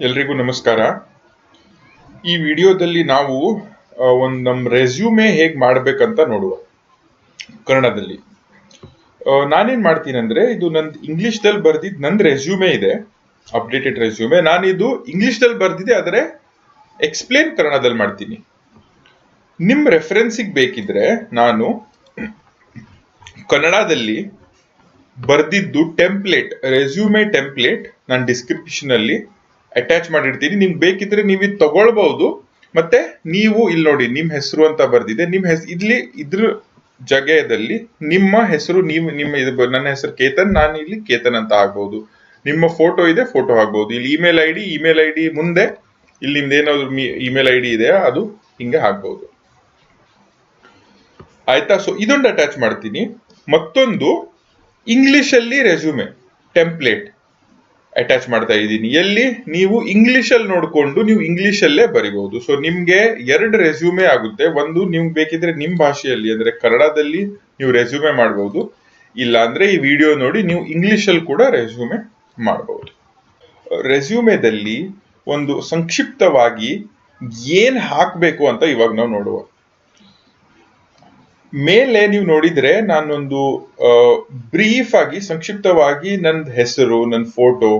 ಎಲ್ರಿಗೂ ನಮಸ್ಕಾರ. ಈ ವಿಡಿಯೋದಲ್ಲಿ ನಾವು ಒಂದು ನಮ್ಮ ರೆಸ್ಯೂಮೆ ಹೇಗೆ ಮಾಡ್ಬೇಕಂತ ನೋಡುವ ಕನ್ನಡದಲ್ಲಿ. ನಾನೇನ್ ಮಾಡ್ತೀನಿ ಅಂದ್ರೆ, ಇದು ನಂದು ಇಂಗ್ಲಿಷ್ದಲ್ಲಿ ಬರ್ದಿದ್ದು ನಂದು ರೆಸ್ಯೂಮೆ ಇದೆ, ಅಪ್ಡೇಟೆಡ್ ರೆಸ್ಯೂಮೆ. ನಾನಿದು ಇಂಗ್ಲಿಷ್ದಲ್ಲಿ ಬರ್ದಿದೆ, ಆದರೆ ಎಕ್ಸ್ಪ್ಲೇನ್ ಕನ್ನಡದಲ್ಲಿ ಮಾಡ್ತೀನಿ. ನಿಮ್ಮ ರೆಫರೆನ್ಸಿಗೆ ಬೇಕಿದ್ರೆ ನಾನು ಕನ್ನಡದಲ್ಲಿ ಬರ್ದಿದ್ದು ಟೆಂಪ್ಲೇಟ್, ರೆಸ್ಯೂಮೆ ಟೆಂಪ್ಲೇಟ್ ನಾನು ಡಿಸ್ಕ್ರಿಪ್ಷನ್ ಅಲ್ಲಿ ಅಟ್ಯಾಚ್ ಮಾಡಿರ್ತೀನಿ. ನಿಮ್ಗೆ ಬೇಕಿದ್ರೆ ನೀವು ಇದು ತಗೊಳ್ಬಹುದು. ಮತ್ತೆ ನೀವು ಇಲ್ಲಿ ನೋಡಿ, ನಿಮ್ಮ ಹೆಸರು ಅಂತ ಬರ್ದಿದೆ, ಇಲ್ಲಿ ಇದ್ರ ಜಾಗದಲ್ಲಿ ನಿಮ್ಮ ಹೆಸರು, ನನ್ನ ಹೆಸರು ಕೇತನ್, ನಾನು ಇಲ್ಲಿ ಕೇತನ್ ಅಂತ ಆಗ್ಬಹುದು. ನಿಮ್ಮ ಫೋಟೋ ಇದೆ, ಫೋಟೋ ಆಗ್ಬಹುದು. ಇಲ್ಲಿ ಇಮೇಲ್ ಐಡಿ ಮುಂದೆ ಇಲ್ಲಿ ನಿಮ್ದು ಏನಾದ್ರು ಇಮೇಲ್ ಐಡಿ ಇದೆ ಅದು ಹಿಂಗೆ ಹಾಕ್ಬಹುದು. ಆಯ್ತಾ? ಸೊ ಇದೊಂದು ಅಟ್ಯಾಚ್ ಮಾಡ್ತೀನಿ. ಮತ್ತೊಂದು ಇಂಗ್ಲಿಷ್ ಅಲ್ಲಿ ರೆಸ್ಯೂಮೆ ಟೆಂಪ್ಲೇಟ್ ಅಟ್ಯಾಚ್ ಮಾಡ್ತಾ ಇದ್ದೀನಿ. ಎಲ್ಲಿ ನೀವು ಇಂಗ್ಲಿಷ್ ಅಲ್ಲಿ ನೋಡ್ಕೊಂಡು ನೀವು ಇಂಗ್ಲಿಷ್ ಅಲ್ಲೇ ಬರಿಬಹುದು. ಸೊ ನಿಮ್ಗೆ ಎರಡು ರೆಸ್ಯೂಮೆ ಆಗುತ್ತೆ. ಒಂದು ನಿಮ್ಗೆ ಬೇಕಿದ್ರೆ ನಿಮ್ ಭಾಷೆಯಲ್ಲಿ ಅಂದ್ರೆ ಕನ್ನಡದಲ್ಲಿ ನೀವು ರೆಸ್ಯೂಮೆ ಮಾಡಬಹುದು, ಇಲ್ಲ ಅಂದ್ರೆ ಈ ವಿಡಿಯೋ ನೋಡಿ ನೀವು ಇಂಗ್ಲಿಷ್ ಅಲ್ಲಿ ಕೂಡ ರೆಸ್ಯೂಮೆ ಮಾಡಬಹುದು. ರೆಸ್ಯೂಮೆದಲ್ಲಿ ಒಂದು ಸಂಕ್ಷಿಪ್ತವಾಗಿ ಏನ್ ಹಾಕ್ಬೇಕು ಅಂತ ಇವಾಗ ನಾವು ನೋಡುವ. ಮೇಲೆ ನೀವು ನೋಡಿದ್ರೆ ನಾನೊಂದು ಬ್ರೀಫ್ ಆಗಿ ಸಂಕ್ಷಿಪ್ತವಾಗಿ ನನ್ನ ಹೆಸರು, ನನ್ನ ಫೋಟೋ,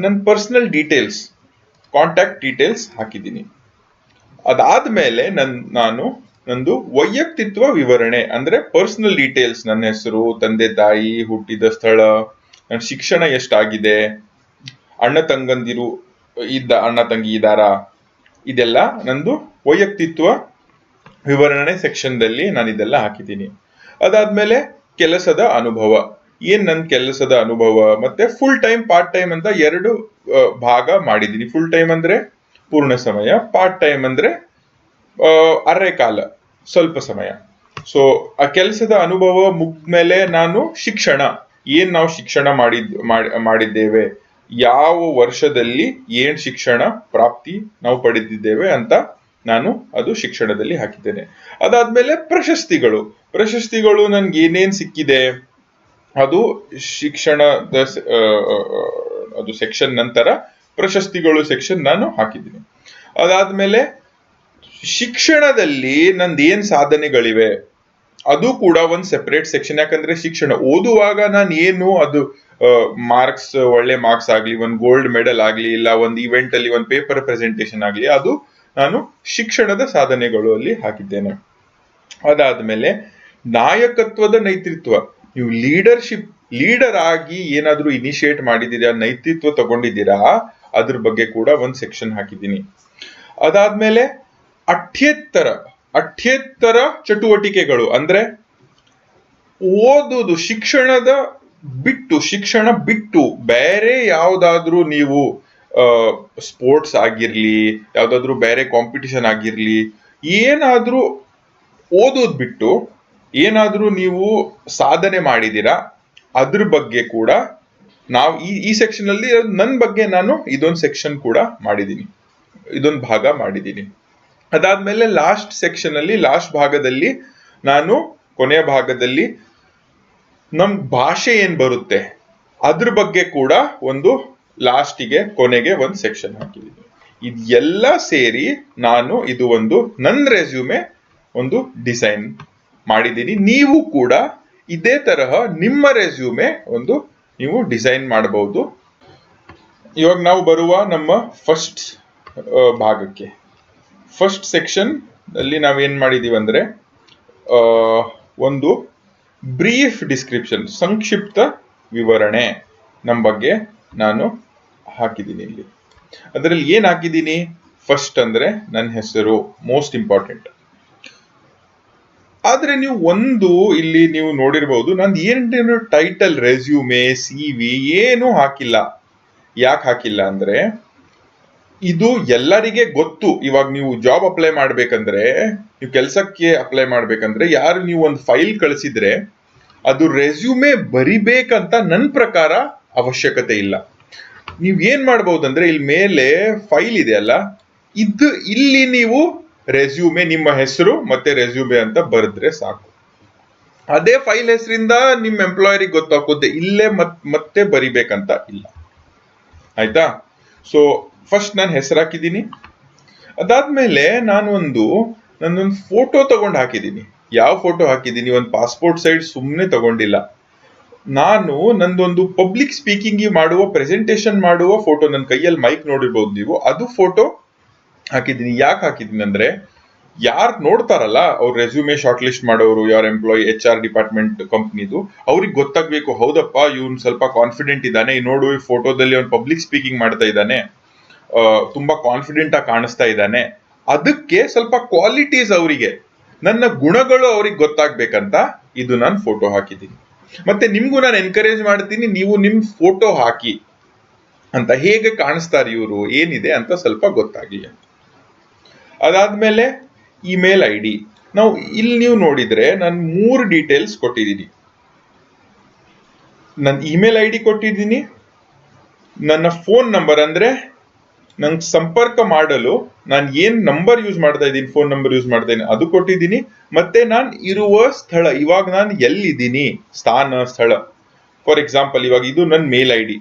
ನನ್ನ ಪರ್ಸನಲ್ ಡೀಟೇಲ್ಸ್, ಕಾಂಟ್ಯಾಕ್ಟ್ ಡೀಟೇಲ್ಸ್ ಹಾಕಿದ್ದೀನಿ. ಅದಾದ್ಮೇಲೆ ನಂದು ವೈಯಕ್ತಿತ್ವ ವಿವರಣೆ ಅಂದ್ರೆ ಪರ್ಸನಲ್ ಡೀಟೇಲ್ಸ್, ನನ್ನ ಹೆಸರು, ತಂದೆ ತಾಯಿ, ಹುಟ್ಟಿದ ಸ್ಥಳ, ನನ್ನ ಶಿಕ್ಷಣ ಎಷ್ಟಾಗಿದೆ, ಅಣ್ಣ ತಂಗಿ ಇದ್ದಾರ, ಇದೆಲ್ಲ ನಂದು ವೈಯಕ್ತಿತ್ವ ವಿವರಣೆ ಸೆಕ್ಷನ್ ದಲ್ಲಿ ನಾನು ಇದೆಲ್ಲ ಹಾಕಿದ್ದೀನಿ. ಅದಾದ್ಮೇಲೆ ಕೆಲಸದ ಅನುಭವ, ನನ್ನ ಕೆಲಸದ ಅನುಭವ, ಮತ್ತೆ ಫುಲ್ ಟೈಮ್, ಪಾರ್ಟ್ ಟೈಮ್ ಅಂತ ಎರಡು ಭಾಗ ಮಾಡಿದ್ದೀನಿ. ಫುಲ್ ಟೈಮ್ ಅಂದ್ರೆ ಪೂರ್ಣ ಸಮಯ, ಪಾರ್ಟ್ ಟೈಮ್ ಅಂದ್ರೆ ಅರೆ ಕಾಲ, ಸ್ವಲ್ಪ ಸಮಯ. ಸೊ ಆ ಕೆಲಸದ ಅನುಭವ ಮುಗ್ದ್ಮೇಲೆ ನಾನು ನಾವು ಶಿಕ್ಷಣ ಮಾಡಿದ್ದೇವೆ, ಯಾವ ವರ್ಷದಲ್ಲಿ ಏನ್ ಶಿಕ್ಷಣ ಪ್ರಾಪ್ತಿ ನಾವು ಪಡೆದಿದ್ದೇವೆ ಅಂತ ನಾನು ಅದು ಶಿಕ್ಷಣದಲ್ಲಿ ಹಾಕಿದ್ದೇನೆ. ಅದಾದ್ಮೇಲೆ ಪ್ರಶಸ್ತಿಗಳು ನನ್ಗೆ ಏನೇನ್ ಸಿಕ್ಕಿದೆ ಅದು ಶಿಕ್ಷಣದ ಅದು ಸೆಕ್ಷನ್ ನಂತರ ಪ್ರಶಸ್ತಿಗಳು ಸೆಕ್ಷನ್ ನಾನು ಹಾಕಿದ್ದೀನಿ. ಅದಾದ್ಮೇಲೆ ಶಿಕ್ಷಣದಲ್ಲಿ ನಂದು ಏನ್ ಸಾಧನೆಗಳಿವೆ ಅದು ಕೂಡ ಒಂದು ಸೆಪರೇಟ್ ಸೆಕ್ಷನ್. ಯಾಕಂದ್ರೆ ಶಿಕ್ಷಣ ಓದುವಾಗ ನಾನು ಏನು ಅದು ಮಾರ್ಕ್ಸ್, ಒಳ್ಳೆ ಮಾರ್ಕ್ಸ್ ಆಗ್ಲಿ, ಒಂದು ಗೋಲ್ಡ್ ಮೆಡಲ್ ಆಗ್ಲಿ, ಇಲ್ಲ ಒಂದು ಇವೆಂಟ್ ಅಲ್ಲಿ ಒಂದು ಪೇಪರ್ ಪ್ರೆಸೆಂಟೇಷನ್ ಆಗ್ಲಿ, ಅದು ನಾನು ಶಿಕ್ಷಣದ ಸಾಧನೆಗಳು ಅಲ್ಲಿ ಹಾಕಿದ್ದೇನೆ. ಅದಾದ್ಮೇಲೆ ನಾಯಕತ್ವದ ನೈತೃತ್ವ, ನೀವು ಲೀಡರ್ ಆಗಿ ಏನಾದ್ರೂ ಇನಿಷಿಯೇಟ್ ಮಾಡಿದ್ದೀರಾ, ನೈತೃತ್ವ ತಗೊಂಡಿದ್ದೀರಾ, ಅದ್ರ ಬಗ್ಗೆ ಕೂಡ ಒಂದು ಸೆಕ್ಷನ್ ಹಾಕಿದ್ದೀನಿ. ಅದಾದ್ಮೇಲೆ ಅಠ್ಯೇತರ ಚಟುವಟಿಕೆಗಳು ಅಂದ್ರೆ ಓದುದು, ಶಿಕ್ಷಣ ಬಿಟ್ಟು ಬೇರೆ ಯಾವ್ದಾದ್ರೂ ನೀವು ಸ್ಪೋರ್ಟ್ಸ್ ಆಗಿರ್ಲಿ, ಯಾವ್ದಾದ್ರು ಬೇರೆ ಕಾಂಪಿಟಿಷನ್ ಆಗಿರ್ಲಿ, ಏನಾದ್ರೂ ಓದೋದ್ ಬಿಟ್ಟು ಏನಾದ್ರೂ ನೀವು ಸಾಧನೆ ಮಾಡಿದೀರಾ, ಅದ್ರ ಬಗ್ಗೆ ಕೂಡ ನಾವು ಈ ಸೆಕ್ಷನ್ ಅಲ್ಲಿ ನನ್ನ ಬಗ್ಗೆ ನಾನು ಇದೊಂದು ಸೆಕ್ಷನ್ ಕೂಡ ಮಾಡಿದ್ದೀನಿ, ಇದೊಂದು ಭಾಗ ಮಾಡಿದ್ದೀನಿ. ಅದಾದ್ಮೇಲೆ ಲಾಸ್ಟ್ ಸೆಕ್ಷನ್ ಅಲ್ಲಿ, ಲಾಸ್ಟ್ ಭಾಗದಲ್ಲಿ ನಾನು ಕೊನೆಯ ಭಾಗದಲ್ಲಿ ನಮ್ ಭಾಷೆ ಏನ್ ಬರುತ್ತೆ ಅದ್ರ ಬಗ್ಗೆ ಕೂಡ ಒಂದು ಲಾಸ್ಟಿಗೆ ಕೊನೆಗೆ ಒಂದು ಸೆಕ್ಷನ್ ಹಾಕಿದ್ದೀನಿ. ಇದೆಲ್ಲ ಸೇರಿ ನಾನು ಇದು ಒಂದು ನನ್ನ ರೆಸ್ಯೂಮೆ ಒಂದು ಡಿಸೈನ್ ಮಾಡಿದ್ದೀನಿ. ನೀವು ಕೂಡ ಇದೇ ತರಹ ನಿಮ್ಮ ರೆಸ್ಯೂಮೆ ಒಂದು ನೀವು ಡಿಸೈನ್ ಮಾಡಬಹುದು. ಇವಾಗ ನಾವು ಬರುವ ನಮ್ಮ ಫಸ್ಟ್ ಭಾಗಕ್ಕೆ. ಫಸ್ಟ್ ಸೆಕ್ಷನ್ ಅಲ್ಲಿ ನಾವೇನ್ ಮಾಡಿದೀವಿ ಅಂದ್ರೆ ಒಂದು ಬ್ರೀಫ್ ಡಿಸ್ಕ್ರಿಪ್ಷನ್, ಸಂಕ್ಷಿಪ್ತ ವಿವರಣೆ ನಮ್ಮ ಬಗ್ಗೆ ನಾನು ಹಾಕಿದ್ದೀನಿ. ಇಲ್ಲಿ ಅದರಲ್ಲಿ ಏನ್ ಹಾಕಿದ್ದೀನಿ, ಫಸ್ಟ್ ಅಂದ್ರೆ ನನ್ನ ಹೆಸರು, ಮೋಸ್ಟ್ ಇಂಪಾರ್ಟೆಂಟ್. ಆದ್ರೆ ನೀವು ಇಲ್ಲಿ ನೀವು ನೋಡಿರ್ಬಹುದು, ನಂದು ಏನೇನು ಟೈಟಲ್, ರೆಸ್ಯೂಮೆ, CV ಏನು ಹಾಕಿಲ್ಲ. ಯಾಕೆ ಹಾಕಿಲ್ಲ ಅಂದ್ರೆ, ಇದು ಎಲ್ಲರಿಗೆ ಗೊತ್ತು. ಇವಾಗ ನೀವು ಜಾಬ್ ಅಪ್ಲೈ ಮಾಡ್ಬೇಕಂದ್ರೆ, ನೀವು ಕೆಲಸಕ್ಕೆ ಅಪ್ಲೈ ಮಾಡ್ಬೇಕಂದ್ರೆ, ಯಾರು ನೀವು ಒಂದು ಫೈಲ್ ಕಳಿಸಿದ್ರೆ ಅದು ರೆಸ್ಯೂಮೆ ಬರಿಬೇಕಂತ ನನ್ನ ಪ್ರಕಾರ ಅವಶ್ಯಕತೆ ಇಲ್ಲ. ನೀವು ಏನ್ ಮಾಡ್ಬಹುದಂದ್ರೆ, ಇಲ್ಲಿ ಮೇಲೆ ಫೈಲ್ ಇದೆ ಅಲ್ಲ, ಇಲ್ಲಿ ನೀವು ರೆಸ್ಯೂಮೆ, ನಿಮ್ಮ ಹೆಸರು ಮತ್ತೆ ರೆಸ್ಯೂಮೆ ಅಂತ ಬರೆದ್ರೆ ಸಾಕು. ಅದೇ ಫೈಲ್ ಹೆಸರಿಂದ ನಿಮ್ಮ ಎಂಪ್ಲಾಯರಿಗೆ ಗೊತ್ತಾಗುತ್ತೆ, ಇಲ್ಲೇ ಮತ್ತೆ ಬರಿಬೇಕಂತ ಇಲ್ಲ. ಆಯ್ತಾ? ಸೊ ಫಸ್ಟ್ ನಾನು ಹೆಸರು ಹಾಕಿದ್ದೀನಿ. ಅದಾದ್ಮೇಲೆ ನನ್ನೊಂದು ಫೋಟೋ ತಗೊಂಡು ಹಾಕಿದ್ದೀನಿ. ಯಾವ ಫೋಟೋ ಹಾಕಿದ್ದೀನಿ? ಒಂದು ಪಾಸ್ಪೋರ್ಟ್ ಸೈಜ್ ಸುಮ್ಮನೆ ತಗೊಂಡಿಲ್ಲ. ನಾನು ನಂದೊಂದು ಪಬ್ಲಿಕ್ ಸ್ಪೀಕಿಂಗ್ ಮಾಡುವ ಪ್ರೆಸೆಂಟೇಶನ್ ಮಾಡುವ ಫೋಟೋ, ನನ್ನ ಕೈಯಲ್ಲಿ ಮೈಕ್ ನೋಡಿರ್ಬೋದು ನೀವು, ಅದು ಫೋಟೋ ಹಾಕಿದ್ದೀನಿ. ಯಾಕೆ ಹಾಕಿದ್ದೀನಿ ಅಂದ್ರೆ, ಯಾರು ನೋಡ್ತಾರಲ್ಲ ಅವ್ರ ರೆಸ್ಯೂಮೆ ಶಾರ್ಟ್ ಲಿಸ್ಟ್ ಮಾಡೋರು, ಯಾರ ಎಂಪ್ಲಾಯಿ HR ಡಿಪಾರ್ಟ್ಮೆಂಟ್ ಕಂಪ್ನಿದು, ಅವ್ರಿಗೆ ಗೊತ್ತಾಗ್ಬೇಕು, ಹೌದಪ್ಪ ಇವ್ನು ಸ್ವಲ್ಪ ಕಾನ್ಫಿಡೆಂಟ್ ಇದ್ದಾನೆ, ನೋಡು ಈ ಫೋಟೋದಲ್ಲಿ ಅವ್ನು ಪಬ್ಲಿಕ್ ಸ್ಪೀಕಿಂಗ್ ಮಾಡ್ತಾ ಇದ್ದಾನೆ, ತುಂಬಾ ಕಾನ್ಫಿಡೆಂಟ್ ಆಗಿ ಕಾಣಿಸ್ತಾ ಇದ್ದಾನೆ. ಅದಕ್ಕೆ ಸ್ವಲ್ಪ ಕ್ವಾಲಿಟೀಸ್ ಅವರಿಗೆ, ನನ್ನ ಗುಣಗಳು ಅವ್ರಿಗೆ ಗೊತ್ತಾಗ್ಬೇಕಂತ ಇದು ನಾನು ಫೋಟೋ ಹಾಕಿದ್ದೀನಿ. ಮತ್ತೆ ನಿಮ್ಗೂ ನಾನು ಎನ್ಕರೇಜ್ ಮಾಡ್ತೀನಿ, ನೀವು ನಿಮ್ ಫೋಟೋ ಹಾಕಿ ಅಂತ. ಹೇಗೆ ಕಾಣಿಸ್ತಾರೆ ಇವರು, ಏನಿದೆ ಅಂತ ಸ್ವಲ್ಪ ಗೊತ್ತಾಗಿ. ಅದಾದ್ಮೇಲೆ ಇಮೇಲ್ ID. ಇಲ್ಲಿ ನೀವು ನೋಡಿದ್ರೆ ನಾನು 3 ಡೀಟೇಲ್ಸ್ ಕೊಟ್ಟಿದ್ದೀನಿ. ನನ್ನ ಇಮೇಲ್ ID ಕೊಟ್ಟಿದ್ದೀನಿ, ನನ್ನ ಫೋನ್ ನಂಬರ್, ಅಂದ್ರೆ ನಂಗೆ ಸಂಪರ್ಕ ಮಾಡಲು ನಾನು ಏನ್ ನಂಬರ್ ಯೂಸ್ ಮಾಡ್ತಾ ಇದ್ದೀನಿ, ಫೋನ್ ನಂಬರ್ ಯೂಸ್ ಮಾಡ್ತಾ ಇದ್ದೀನಿ ಅದು ಕೊಟ್ಟಿದ್ದೀನಿ. ಮತ್ತೆ ನಾನು ಇರುವ ಸ್ಥಳ, ಇವಾಗ ನಾನು ಎಲ್ಲಿದ್ದೀನಿ, ಸ್ಥಳ. ಫಾರ್ ಎಕ್ಸಾಂಪಲ್, ಇವಾಗ ಇದು ನನ್ನ ಮೇಲ್ ID.